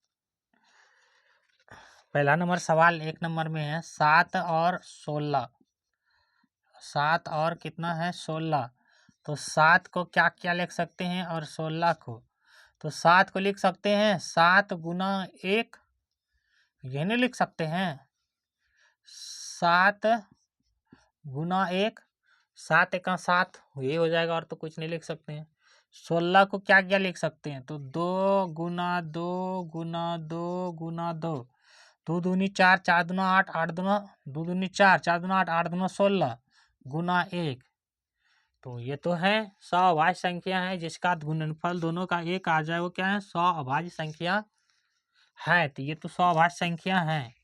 पहला नंबर सवाल 1 नंबर में है 7 और 16। 7 और कितना है, 16। तो 7 को क्या क्या लिख सकते हैं और 16 को, तो 7 को लिख सकते हैं 7 गुना 1, ये नहीं लिख सकते हैं 7 गुना 1, 7 1 7, ये हो जाएगा, और तो कुछ नहीं लिख सकते हैं। 16 को क्या क्या लिख सकते हैं, तो 2 गुना 2 गुना 2 गुना 2, 2 दूनी 4, 4 दूना 8, 8 दूना 2 दूनी 4, 4 दूना 8, 8 दूना 16 गुना 1। तो ये तो है अभाज्य संख्या है, जिसका गुणनफल दोनों का 1 आ जाए, वो क्या है, अभाज्य संख्या है। तो ये तो अभाज्य संख्या है।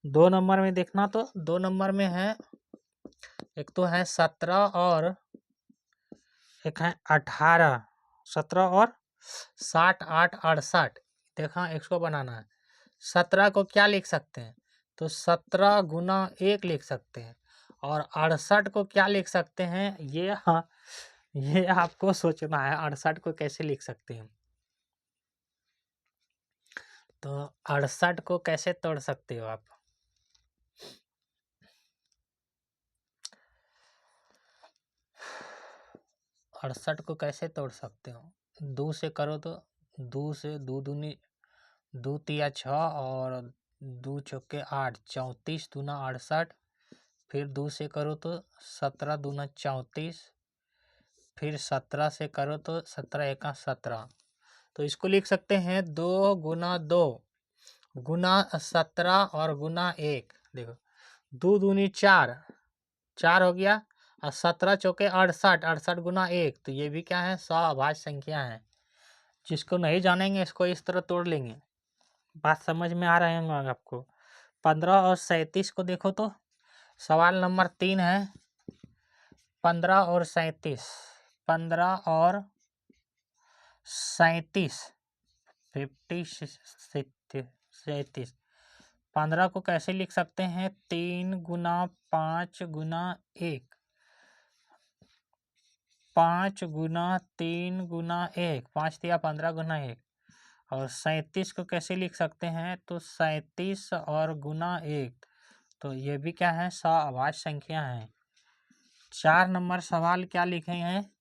2 नंबर में देखना, तो 2 नंबर में है, एक तो है 17 और एक है 18। 17 और 60 8 68, देखा, इसको बनाना है। 17 को क्या लिख सकते हैं, तो 17 गुना 1 लिख सकते हैं, और 68 को क्या लिख सकते हैं, ये हाँ, ये आपको सोचना है 68 को कैसे लिख सकते हैं। तो 68 को कैसे तोड़ सकते हो आप, अड़सठ को कैसे तोड़ सकते हो, 2 से करो तो 2 से 2 दूनी 2 तिया 6 और 2 चौके 8, 34 दूना 68, फिर 2 से करो तो 17 दूना 34, फिर 17 से करो तो 17 एका 17। तो इसको लिख सकते हैं 2 गुना 2 गुना 17 और गुना 1। देखो 2 दूनी 4, 4 हो गया, और 17 चौके 68, 68 गुना 1, तो ये भी क्या है, अभाज्य संख्या है। जिसको नहीं जानेंगे इसको इस तरह तोड़ लेंगे। बात समझ में आ रहे हैं आपको। 15 और 37 को देखो, तो सवाल नंबर 3 है 15 और 37। 15 और 37, 37। 15 को कैसे लिख सकते हैं, 3 गुना 5 गुना 1, 5 गुना 3 गुना 1, 5 दिया 15 गुना 1। और 37 को कैसे लिख सकते हैं, तो 37 और गुना 1, तो ये भी क्या है, अभाज्य संख्या है। 4 नंबर सवाल क्या लिखे हैं,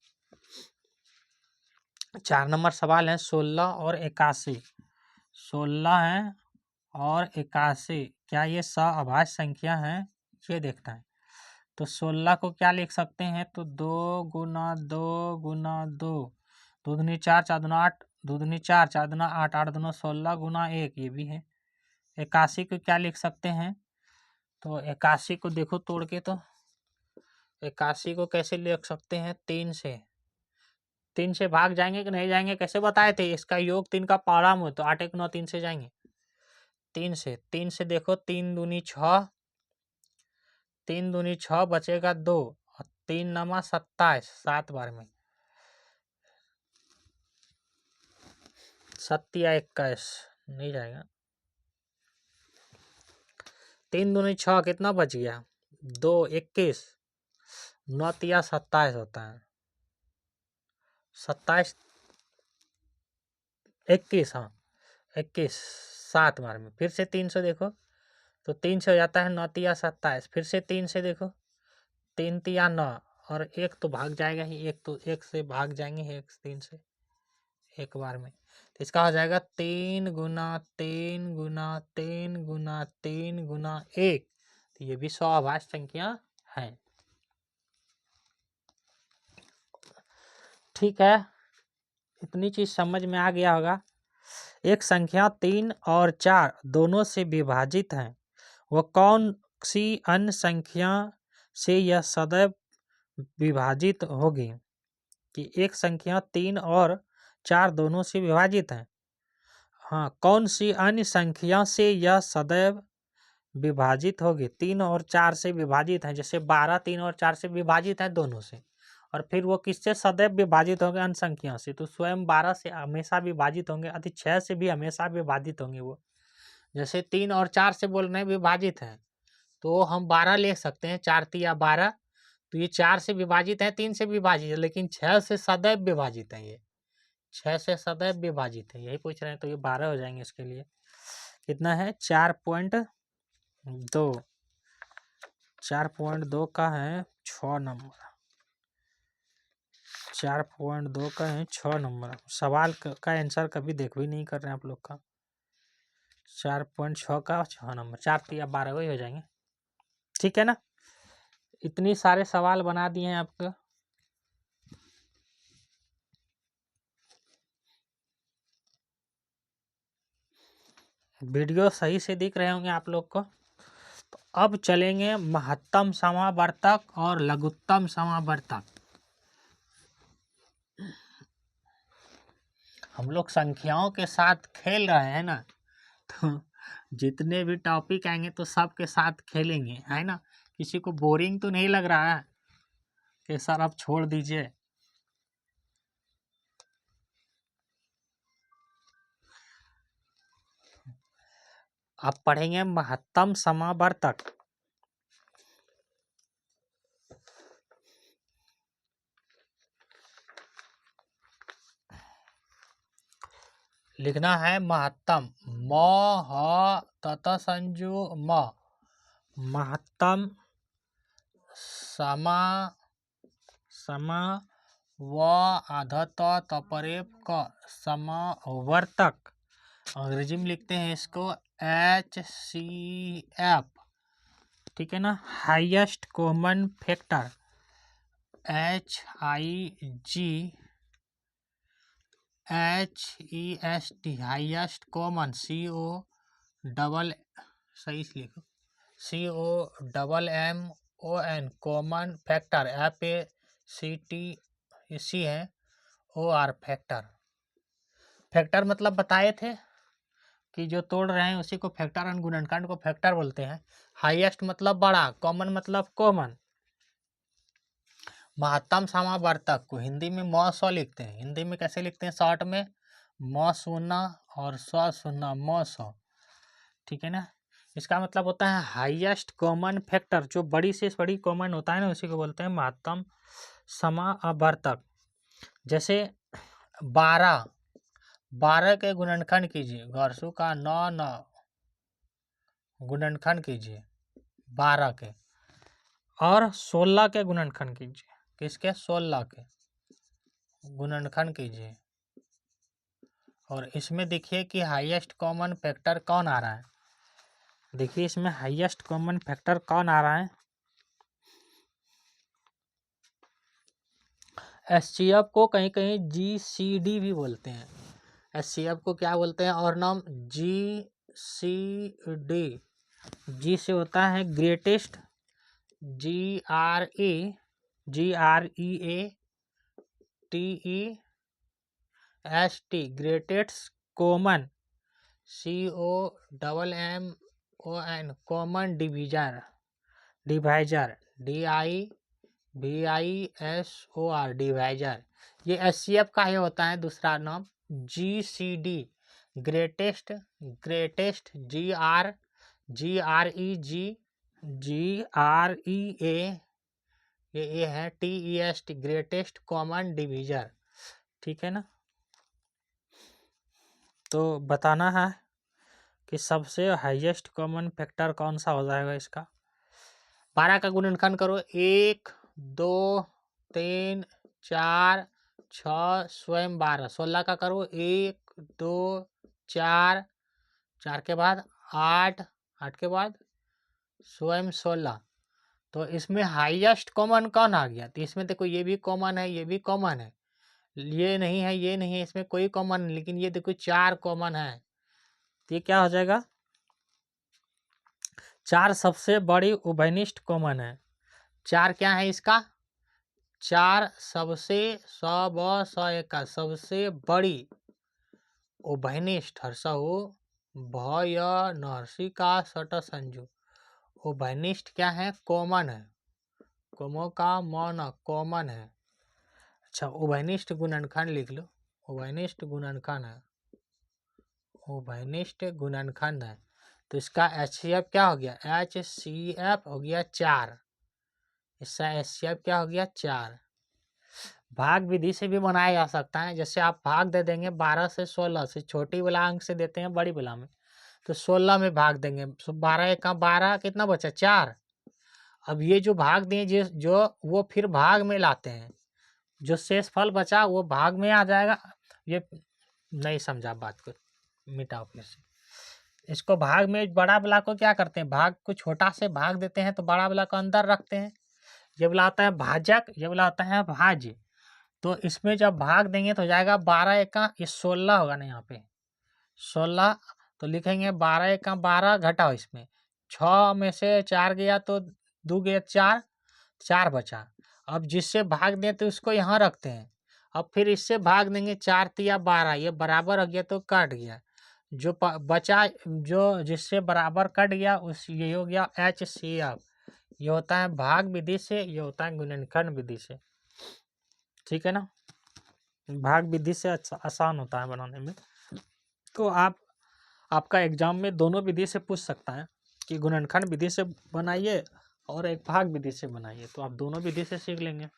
4 नंबर सवाल है 16 और 81। 16 है और 81, क्या ये अभाज्य संख्या है, ये देखना है। तो 16 को क्या लिख सकते हैं, तो 2 गुना 2 गुना 2, 2 दूनी 4, 4 दूना 8, 2 दूनी 4, 4 दूना 8, 8 दूना 16 गुना 1, ये भी है। 81 को क्या लिख सकते हैं, तो 81 को देखो तोड़ के, तो 81 को कैसे लिख सकते हैं, 3 से भाग जाएंगे कि नहीं जाएंगे, कैसे बताए थे, इसका योग 3 का पाराम हो, तो 8 1 9 3 से जाएंगे। 3 से देखो, 3 दूनी 6, 3 दूनी 6 बचेगा 2, और 3 नमा 27, 7 बार में 7 या 21 नहीं जाएगा। 3 दूनी 6 कितना बच गया, 2 21, 9 तिया 27 होता है, 27 21, हाँ 21 7 बार में। फिर से 3 से देखो, तो 3 से हो जाता है 9 तिया 27, फिर से 3 से देखो, 3 तिया 9, और 1 तो भाग जाएगा ही, 1 तो 1 से भाग जाएंगे, 1 3 से 1 बार में। तो इसका हो जाएगा 3 गुना 3 गुना 3 गुना 3 गुना 1। तो ये भी 100 अभाज्य संख्या है। ठीक है, इतनी चीज समझ में आ गया होगा। एक संख्या 3 और 4 दोनों से विभाजित है, वह कौन सी अन्य संख्या से यह सदैव विभाजित होगी? कि एक संख्या 3 और 4 दोनों से विभाजित है, हाँ, कौन सी अन्य संख्या से यह सदैव विभाजित होगी? 3 और 4 से विभाजित है, जैसे 12 3 और 4 से विभाजित है दोनों से, और फिर वो किससे सदैव विभाजित होंगे? अन्य संख्या से। तो स्वयं 12 से हमेशा विभाजित होंगे, अति 6 से भी हमेशा विभाजित होंगे वो। जैसे 3 और 4 से बोल रहे हैं विभाजित है, तो हम 12 ले सकते हैं, 4 तिया 12। तो ये 4 से विभाजित है, 3 से विभाजित है, लेकिन 6 से सदैव विभाजित है। ये 6 से सदैव विभाजित है, यही पूछ रहे हैं। तो ये 12 हो जाएंगे इसके लिए। कितना है? 4.2। 4.2 का है 6 नंबर। 4.2 का है 6 नंबर। सवाल का आंसर कभी देख भी नहीं कर रहे हैं आप लोग का। 4.6 का 6 नंबर, 4 तिया 12 वही हो जाएंगे। ठीक है ना? इतनी सारे सवाल बना दिए हैं आपको। वीडियो सही से दिख रहे होंगे आप लोग को। तो अब चलेंगे महत्तम समावर्तक और लघुत्तम समावर्तक। हम लोग संख्याओं के साथ खेल रहे हैं ना, तो जितने भी टॉपिक आएंगे तो सब के साथ खेलेंगे, है ना? किसी को बोरिंग तो नहीं लग रहा है कि सर अब छोड़ दीजिए? अब पढ़ेंगे महत्तम समावर्तक। लिखना है महत्तम, म ह तत संजू म, महत्तम समा व आधत तपरेप क समावर्तक। अंग्रेजी में लिखते हैं इसको HCF। ठीक है ना? Highest common factor, HIGHEST, highest common, सही से लिखो, COMMON, कॉमन फैक्टर, FACT है, OR फैक्टर। फैक्टर मतलब बताए थे कि जो तोड़ रहे हैं उसी को फैक्टर, और गुणनखंड को फैक्टर बोलते हैं। हाईएस्ट मतलब बड़ा, कॉमन मतलब कॉमन। महत्तम समावर्तक को हिंदी में म स लिखते हैं। हिंदी में कैसे लिखते हैं? शॉर्ट में म शून्य और स शून्य, म स। ठीक है ना? इसका मतलब होता है हाईएस्ट कॉमन फैक्टर, जो बड़ी से बड़ी कॉमन होता है ना, उसी को बोलते हैं महत्तम समावर्तक। जैसे 12 के गुणनखंड कीजिए, घरसू का 9 गुणनखंड कीजिए 12 के, और 16 के गुणनखंड कीजिए। किसके? 16 के गुणनखंड कीजिए। और इसमें देखिए कि हाईएस्ट कॉमन फैक्टर कौन आ रहा है। देखिए इसमें हाईएस्ट कॉमन फैक्टर कौन आ रहा है? HCF को कहीं कहीं GCD भी बोलते हैं। HCF को क्या बोलते हैं? और नाम GCD। G से होता है greatest, GREATEST, greatest common, COMMON, common divisor, divisor, DIVISOR, divisor. ये HCF का ही होता है दूसरा नाम। GCD, ग्रेटेस्ट, GREA, ये है TEST, ग्रेटेस्ट कॉमन डिवीजर। ठीक है ना? तो बताना है कि सबसे हाईएस्ट कॉमन फैक्टर कौन सा हो जाएगा इसका। 12 का गुणनखंड करो, 1 2 3 4 6, स्वयं 12। 16 का करो, 1 2 4, 4 के बाद 8, 8 के बाद स्वयं 16। तो इसमें हाईएस्ट कॉमन कौन आ गया? तो इसमें देखो ये भी कॉमन है, ये भी कॉमन है, ये नहीं है, ये नहीं है, इसमें कोई कॉमन नहीं, लेकिन ये देखो 4 कॉमन है। तो ये क्या हो जाएगा? 4 सबसे बड़ी उभयनिष्ठ कॉमन है। 4 क्या है इसका? 4 सबसे सबसे बड़ी उभयनिष्ठ हर्षहु भय नरसिका सट संजू। उभयनिष्ठ क्या है? कॉमन है, कोमो का मौन कॉमन है। अच्छा, उभयनिष्ठ गुणनखंड लिख लो, उभयनिष्ठ गुणनखंड है, उभयनिष्ठ गुणनखंड है। तो इसका HCF क्या हो गया? HCF हो गया 4। इसका HCF क्या हो गया? 4। भाग विधि से भी बनाया जा सकता है। जैसे आप भाग दे देंगे 12 से 16 से, छोटी वाला अंक से देते हैं बड़ी वाला में, तो 16 में भाग देंगे, 12 का 12, कितना बचा? 4। अब ये जो भाग दिए जो वो फिर भाग में लाते हैं, जो शेष फल बचा वो भाग में आ जाएगा। ये नहीं समझा बात को, मिटाओ फिर से इसको। भाग में बड़ा वाला को क्या करते हैं? भाग को छोटा से भाग देते हैं तो बड़ा वाला को अंदर रखते हैं। ये वाला आता है भाजक, ये वाला आता है भाज्य। तो इसमें जब भाग देंगे तो हो जाएगा 12 एका, ये 16 होगा ना यहाँ पे 16। तो लिखेंगे 12 एका 12, घटाओ इसमें 6 में से 4 गया तो 2 गया 4, 4 बचा। अब जिससे भाग दें तो उसको यहाँ रखते हैं। अब फिर इससे भाग देंगे 4 तिया 12, ये बराबर हो गया तो कट गया। जो बचा, जो जिससे बराबर कट गया उस ये हो गया HCF। ये होता है भाग विधि से, ये होता है गुणनखंड विधि से। ठीक है ना? भाग विधि से अच्छा आसान होता है बनाने में। तो आपका एग्जाम में दोनों विधि से पूछ सकता है कि गुणनखंड विधि से बनाइए और एक भाग विधि से बनाइए, तो आप दोनों विधि से सीख लेंगे।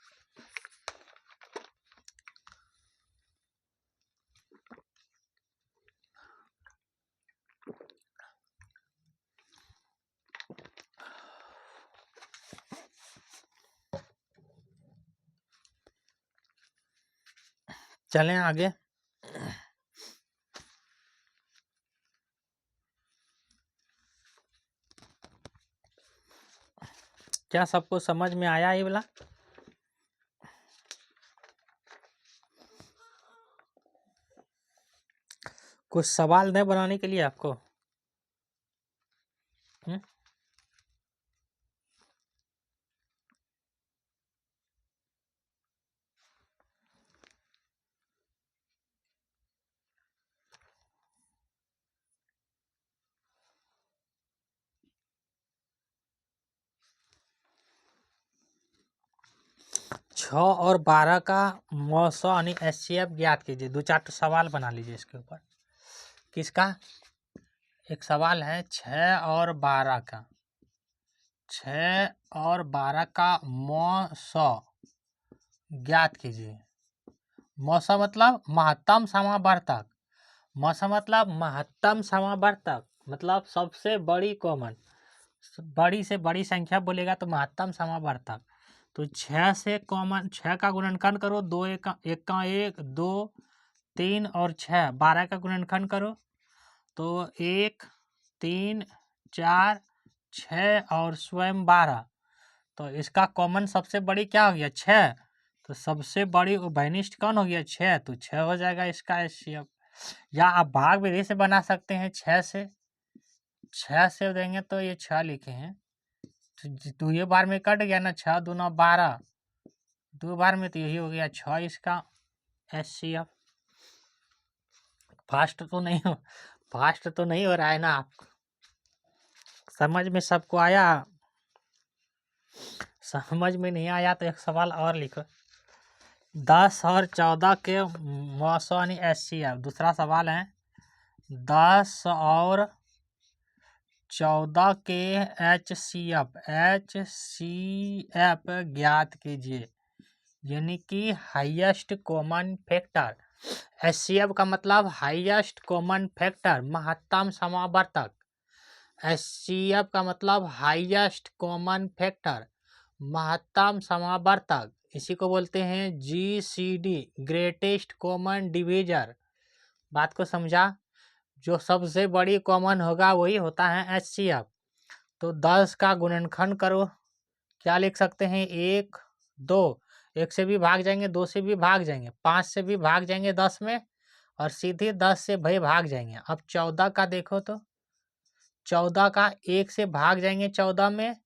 चलें आगे। क्या सबको समझ में आया ये वाला? कुछ सवाल नहीं बनाने के लिए आपको? 6 और 12 का मौसम यानी HCF ज्ञात कीजिए। 2-4 सवाल बना लीजिए इसके ऊपर। किसका? एक सवाल है 6 और 12 का, 6 और 12 का मौसम ज्ञात कीजिए। मौसम मतलब महत्तम समावर्तक, मौसम मतलब महत्तम समावर्तक, मतलब सबसे बड़ी कॉमन, बड़ी से बड़ी संख्या बोलेगा तो महत्तम समावर्तक। तो 6 से कॉमन, 6 का गुणनखंड करो, 2 1 का 1 2 3 और 6, 12 का गुणनखंड करो तो 1 3 4 6 और स्वयं 12। तो इसका कॉमन सबसे बड़ी क्या हो गया? 6। तो सबसे बड़ी उभयनिष्ठ कौन हो गया? 6। तो 6 हो जाएगा इसका HCF। या आप भाग विधि से बना सकते हैं 6 से, 6 से देंगे तो ये 6 लिखे हैं तो ये बार में कट गया ना, 6 दूना 12, 2 बार में तो यही हो गया 6 इसका HCF। फास्ट तो नहीं हो रहा है ना? आप समझ में सबको आया? समझ में नहीं आया तो एक सवाल और लिखो। 10 और 14 के मौसम HCF। दूसरा सवाल है 10 और 14 के HCF ज्ञात कीजिए, यानी कि हाईएस्ट कॉमन फैक्टर। HCF का मतलब हाईएस्ट कॉमन फैक्टर, महत्तम समावर्तक। HCF का मतलब हाईएस्ट कॉमन फैक्टर, महत्तम समावर्तक। इसी को बोलते हैं GCD, ग्रेटेस्ट कॉमन डिवीजर। बात को समझा? जो सबसे बड़ी कॉमन होगा वही होता है HCF। तो 10 का गुणनखंड करो, क्या लिख सकते हैं? 1 2, 1 से भी भाग जाएंगे, 2 से भी भाग जाएंगे, 5 से भी भाग जाएंगे 10 में, और सीधे 10 से भाई भाग जाएंगे। अब 14 का देखो तो 14 का 1 से भाग जाएंगे 14 में,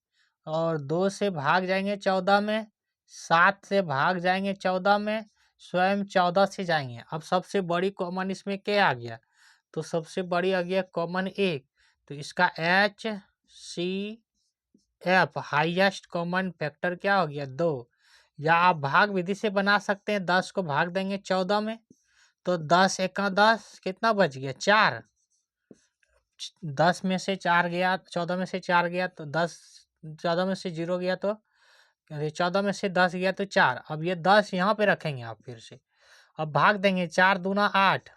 और 2 से भाग जाएंगे 14 में, 7 से भाग जाएंगे 14 में, स्वयं 14 से जाएंगे। अब सबसे बड़ी कॉमन इसमें क्या आ गया? तो सबसे बड़ी आ गया कॉमन 1, तो इसका HCF हाईएस्ट कॉमन फैक्टर क्या हो गया? 2। या आप भाग विधि से बना सकते हैं, 10 को भाग देंगे 14 में, तो 10 एका 10, कितना बच गया? 4। 10 में से 4 गया, 14 में से 4 गया तो 10, 14 में से 0 गया तो 14 में से 10 गया तो 4। अब ये 10 यहाँ पे रखेंगे आप फिर से, अब भाग देंगे, 4 दूना 8,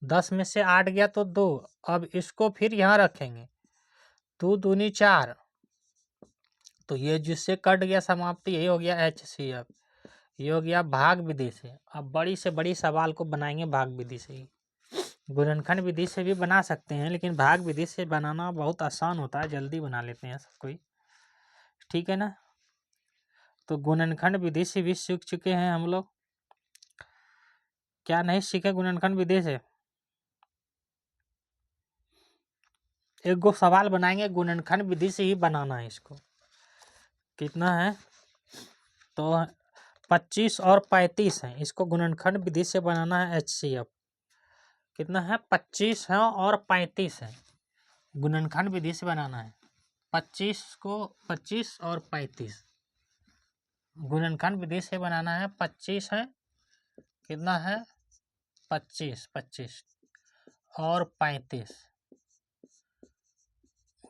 10 में से 8 गया तो 2। अब इसको फिर यहाँ रखेंगे, 2 दूनी 4, तो ये जिससे कट गया समाप्ति, यही हो गया HCF। ये हो गया भाग विधि से। अब बड़ी से बड़ी सवाल को बनाएंगे भाग विधि से ही। गुणनखंड विधि से भी बना सकते हैं, लेकिन भाग विधि से बनाना बहुत आसान होता है, जल्दी बना लेते हैं सब कोई, ठीक है ना। तो गुणनखंड विधि से भी सीख चुके हैं हम लोग, क्या नहीं सीखे गुणनखंड विधि से? एक गो सवाल बनाएंगे गुणनखंड विधि से ही बनाना है इसको। कितना है? तो 25 और 35 है, इसको गुणनखंड विधि से बनाना है HCF। कितना है? 25 है और 35 है, गुणनखंड विधि से बनाना है। 25 को 25 और 35 गुणनखंड विधि से बनाना है। 25 है, कितना है? 25 25 और 35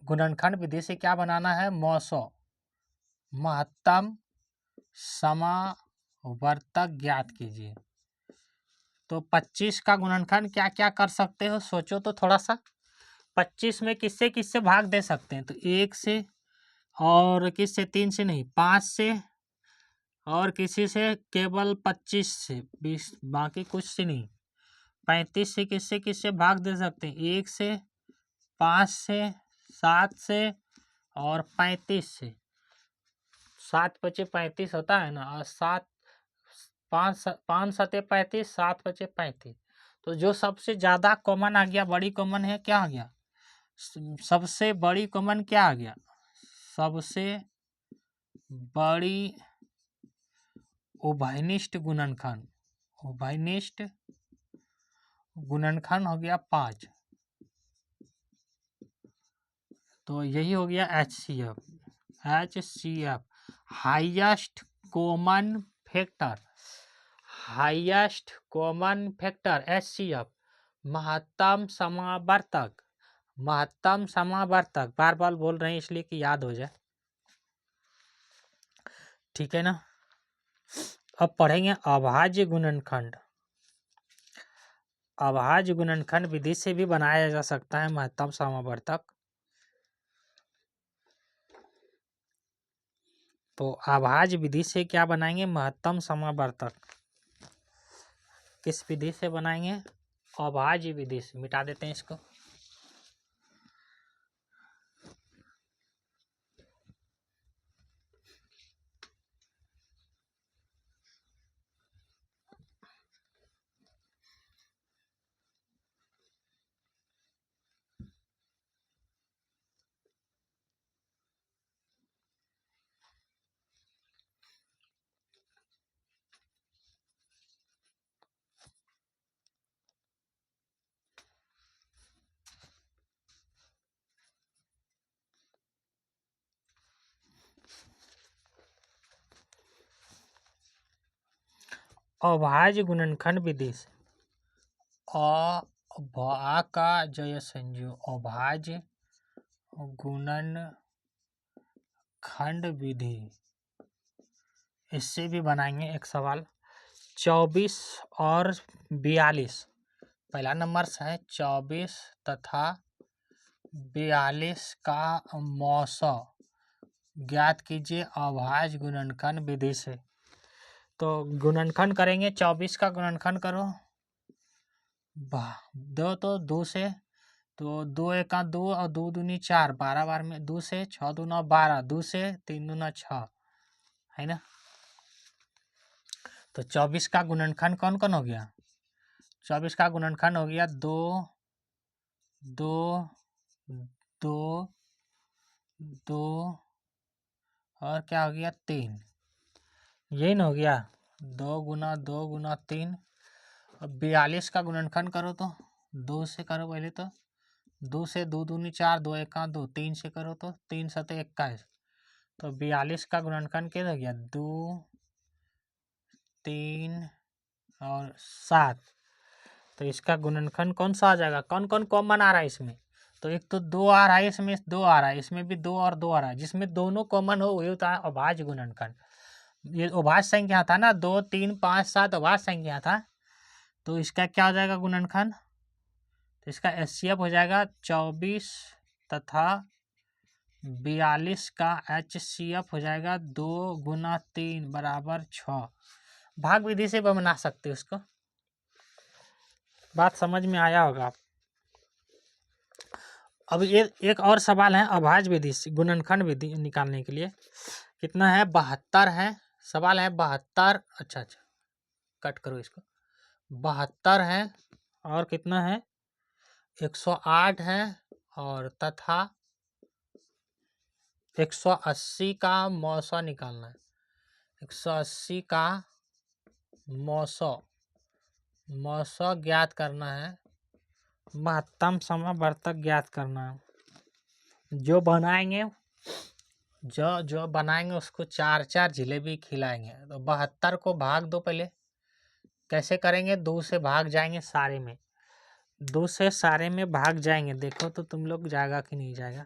गुणनखंड विधि से क्या बनाना है? मौसो महत्तम समावर्तक ज्ञात कीजिए। तो 25 का गुणनखंड क्या क्या कर सकते हो, सोचो तो थोड़ा सा। 25 में किससे किससे भाग दे सकते हैं? तो 1 से, और किससे? 3 से नहीं, 5 से, और किसी से? केवल 25 से, 20, बाकी कुछ से नहीं। 35 से किससे किससे भाग दे सकते हैं? 1 से, 5 से, 7 से, और 35 से। 7 पचे 35 होता है ना, और 7 5 सते 35, 7 पचे 35। तो जो सबसे ज्यादा कॉमन आ गया, बड़ी कॉमन है, क्या आ गया? सबसे बड़ी कॉमन क्या आ गया? सबसे बड़ी उभयनिष्ठ गुणनखंड, उभयनिष्ठ गुणनखंड हो गया 5। तो यही हो गया HCF। HCF highest common factor, highest common factor HCF। महत्तम समावर्तक, महत्तम समावर्तक, बार बार बोल रहे हैं इसलिए कि याद हो जाए, ठीक है ना। अब पढ़ेंगे अभाज्य गुणनखंड। अभाज्य गुणनखंड विधि से भी बनाया जा सकता है महत्तम समावर्तक। तो अभाज्य विधि से क्या बनाएंगे? महत्तम समावर्तक। किस विधि से बनाएंगे? अभाज्य विधि से। मिटा देते हैं इसको। अभाज्य गुणनखंड विधि से, अभा का जय संजू, अभाज्य गुणनखंड विधि, इससे भी बनाएंगे एक सवाल। 24 और 42, पहला नंबर से है 24 तथा 42 का मौसा ज्ञात कीजिए अभाज्य गुणनखंड विधि से। तो गुणनखंड करेंगे, 24 का गुणनखंड करो, दो तो दो से, तो दो एका दो और दो दूनी चार, 12 बार में दो से, 6 दूना 12, दो से 3 दूना 6, है ना। तो 24 का गुणनखंड कौन कौन हो गया? 24 का गुणनखंड हो गया 2 2 2 2 और क्या हो गया 3, यही ना हो गया। 2 गुना 3। अब 42 का गुणनखंड करो तो 2 से करो पहले तो, 2 से 2 दूनी 4, 2 एका 2, 3 से करो तो 3 सते 21। तो 42 का गुणनखंड क्या हो गया? 2 3 और 7। तो इसका गुणनखंड कौन सा आ जाएगा? कौन कौन कॉमन आ रहा है इसमें? तो एक तो 2 आ रहा है, इसमें 2 आ रहा है, इसमें भी 2 और 2 आ रहा है, जिसमें दोनों कॉमन हो वही होता है अभाज्य गुणनखंड। ये अभाज्य संख्या था ना, 2 3 5 7 अभाज्य संख्या था। तो इसका क्या हो जाएगा गुणनखंड? तो इसका एचसीएफ हो जाएगा 24 तथा 42 का एचसीएफ हो जाएगा 2 गुना 3 बराबर 6। भाग विधि से बना सकते हो उसको। बात समझ में आया होगा आप। अब ये एक और सवाल है अभाज्य विधि से गुणनखंड विधि निकालने के लिए। कितना है? 72 है। सवाल है 72। अच्छा कट करो इसको। 72 है और कितना है? 108 है और तथा 180 का मौसा निकालना है। 180 का मौसा ज्ञात करना है। महत्तम समवर्तक ज्ञात करना है। जो बनाएंगे उसको 4 जिलेबी खिलाएंगे। तो 72 को भाग दो पहले। कैसे करेंगे? 2 से भाग जाएंगे सारे में, 2 से सारे में भाग जाएंगे। देखो तो तुम लोग जाएगा कि नहीं जाएगा।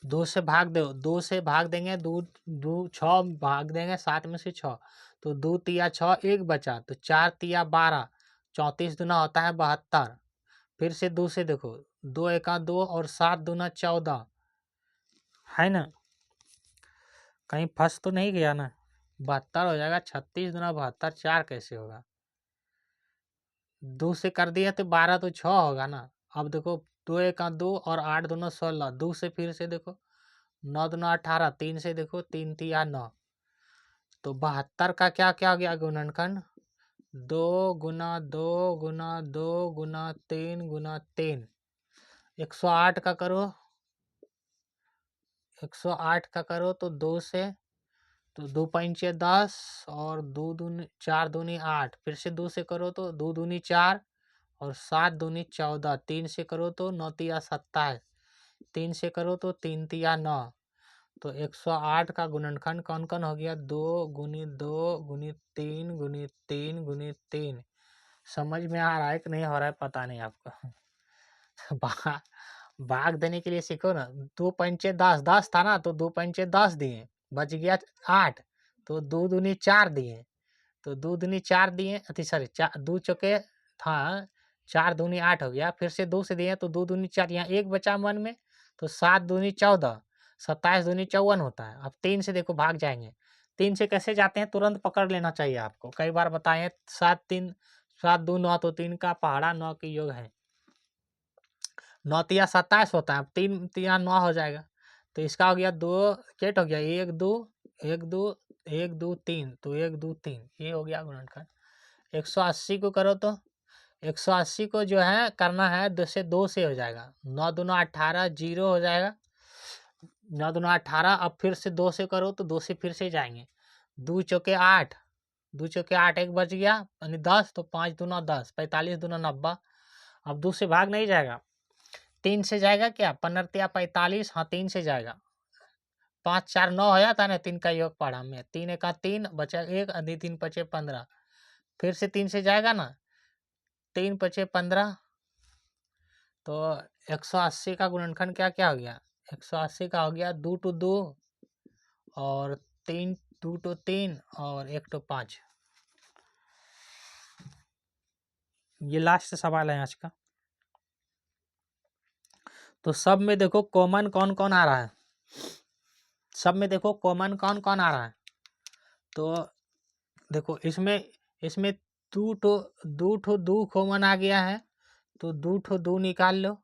2 से भाग दो, 2 से भाग देंगे, 2 6 भाग देंगे 7 में से 6, तो 2 तिया 6 एक बचा, तो 4 तिया 12, 34 दूना होता है 72। फिर से 2 से देखो, 2 एका 2 और 7 दूना 14, है ना। कहीं फंस तो नहीं गया ना? 72 हो जाएगा। 36 दूना 72, 4 कैसे होगा? 2 से कर दिया तो 12 तो 6 होगा ना। अब देखो 2 एका 2 और 8 दूना 16, 2 से फिर से देखो 9 दूना 18, 3 से देखो 3 तिया 9। तो 72 का क्या क्या हो गया गुणनखंड? 2 गुना 2 गुना 2 गुना 3 गुना 3। 108 का करो, 108 का करो तो 2 से, तो 2 पंचे 10 और 2 दूनी 4 दूनी 8, फिर से 2 से करो तो 2 दूनी 4 और 7 दूनी 14, 3 से करो तो 9 तिया 27, 3 से करो तो 3 तिया 9। तो 108 का गुणनखंड कौन कौन हो गया? 2 गुनी 2 गुनी 3 गुनी 3 गुनी 3। समझ में आ रहा है कि नहीं हो रहा है पता नहीं आपको। भाग देने के लिए सीखो ना। 2 पंचे 10, 10 था ना, तो 2 पंचे 10 दिए, बच गया 8, तो 2 दूनी 4 दिए, तो 2 दूनी 4 दिए, अति सॉरी 2 चौके था, 4 दूनी 8 हो गया। फिर से 2 से दिए तो 2 दूनी 4, यहाँ एक बचा मन में, तो 7 दूनी 14, 27 दूनी 54 होता है। अब 3 से देखो भाग जाएंगे। 3 से कैसे जाते हैं तुरंत पकड़ लेना चाहिए आपको, कई बार बताए। 7 2 9, तो 3 का पहाड़ा 9 के योग है, 9 तिया 27 होता है। अब 3 तिया 9 हो जाएगा। तो इसका हो गया 2 केट हो गया 1 2 1 2 1 2 3, तो 1 2 3 ये हो गया गुणनखंड। 180 को करो तो 180 को जो है करना है 2 से हो जाएगा। 9 दूना 18 0 हो जाएगा। 9 दूना 18। अब फिर से 2 से करो तो 2 से फिर से जाएंगे। 2 चौके 8, 2 चौके 8 एक बच गया यानी 10, तो 5 दूना 10, 45 दूना 90। अब 2 से भाग नहीं जाएगा, 3 से जाएगा। क्या 15 45? हाँ 3 से जाएगा। 5 4 9 हो जाता है ना, 3 का योग पढ़ा में। 3 एका 3 बचा 1, अधि 3 पचे 15, फिर से 3 से जाएगा ना, 3 पचे 15। तो 180 का गुणनखंड क्या क्या हो गया? 180 का हो गया 2 टू 2 और 3 2 टू 3 और 1 टू 5। ये लास्ट सवाल है आज का। तो सब में देखो कॉमन कौन कौन आ रहा है। सब में देखो कॉमन कौन कौन आ रहा है। तो देखो इसमें दो ठो दो कॉमन आ गया है, तो दो ठो दो निकाल लो।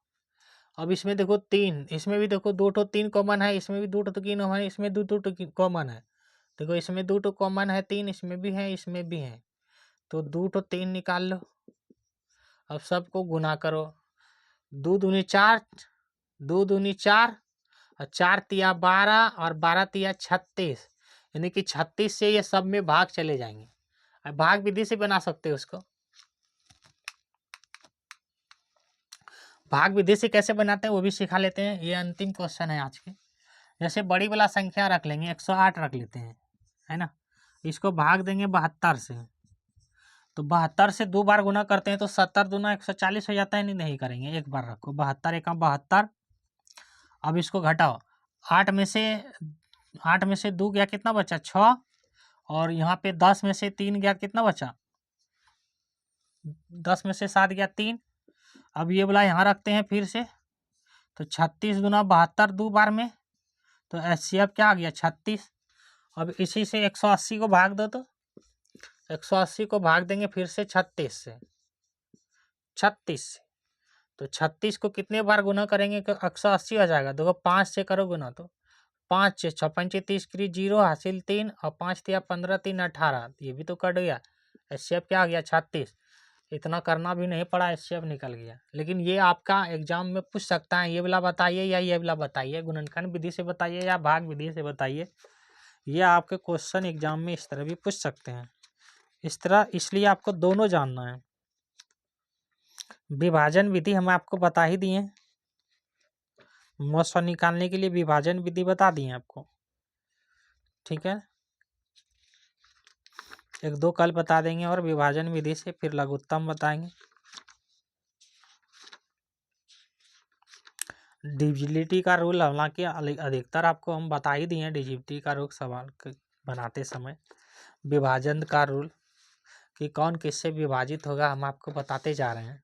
अब इसमें देखो 3, इसमें भी देखो 2 ठो 3 कॉमन है, इसमें भी 2 ठो 3 कॉमन है, इसमें 2 ठो कॉमन है। देखो इसमें 2 ठो कॉमन है, 3 इसमें भी है, इसमें भी है, तो 2 ठो 3 निकाल लो। अब सबको गुना करो, 2 दूनी 4, 2 दूनी 4 और 4 तिया 12 और 12 तिया 36, यानी कि 36 से ये सब में भाग चले जाएंगे। अब भाग विधि से बना सकते हो उसको। भाग विधि से कैसे बनाते हैं वो भी सिखा लेते हैं, ये अंतिम क्वेश्चन है आज के। जैसे बड़ी वाला संख्या रख लेंगे, 108 रख लेते हैं, है ना। इसको भाग देंगे 72 से, तो 72 से 2 बार गुना करते हैं तो 70 दूना 140 हो जाता है। नहीं करेंगे, एक बार रखो, 72 एकम 72। अब इसको घटाओ, 8 में से 2 गया, कितना बचा 6, और यहाँ पे 10 में से 3 गया, कितना बचा 10 में से 7 गया 3। अब ये वाला यहाँ रखते हैं फिर से, तो 36 दूना 72 2 बार में, तो HCF क्या आ गया 36। अब इसी से 180 को भाग दो, तो 180 को भाग देंगे फिर से 36 से, तो 36 को कितने बार गुना करेंगे तो 180 आ जाएगा। देखो 5 से करो गुना, तो 5 से 6 पंचे 30 करी 0 हासिल 3 और 5 तिया 15 3 18, ये भी तो कट गया। HCF क्या आ गया 36। इतना करना भी नहीं पड़ा, HCF निकल गया। लेकिन ये आपका एग्जाम में पूछ सकता है, ये वाला बताइए या ये वाला बताइए, गुणनखंड विधि से बताइए या भाग विधि से बताइए। ये आपके क्वेश्चन एग्जाम में इस तरह भी पूछ सकते हैं, इस तरह। इसलिए आपको दोनों जानना है। विभाजन विधि हम आपको बता ही दिए, मौसा निकालने के लिए विभाजन विधि बता दिए आपको, ठीक है। एक दो कल बता देंगे और विभाजन विधि से फिर लघुत्तम बताएंगे। डिविजिबिलिटी का रूल हालांकि अधिकतर आपको हम बता ही दिए हैं, डिविजिबिलिटी का रूल सवाल बनाते समय। विभाजन का रूल कि कौन किससे विभाजित होगा हम आपको बताते जा रहे हैं।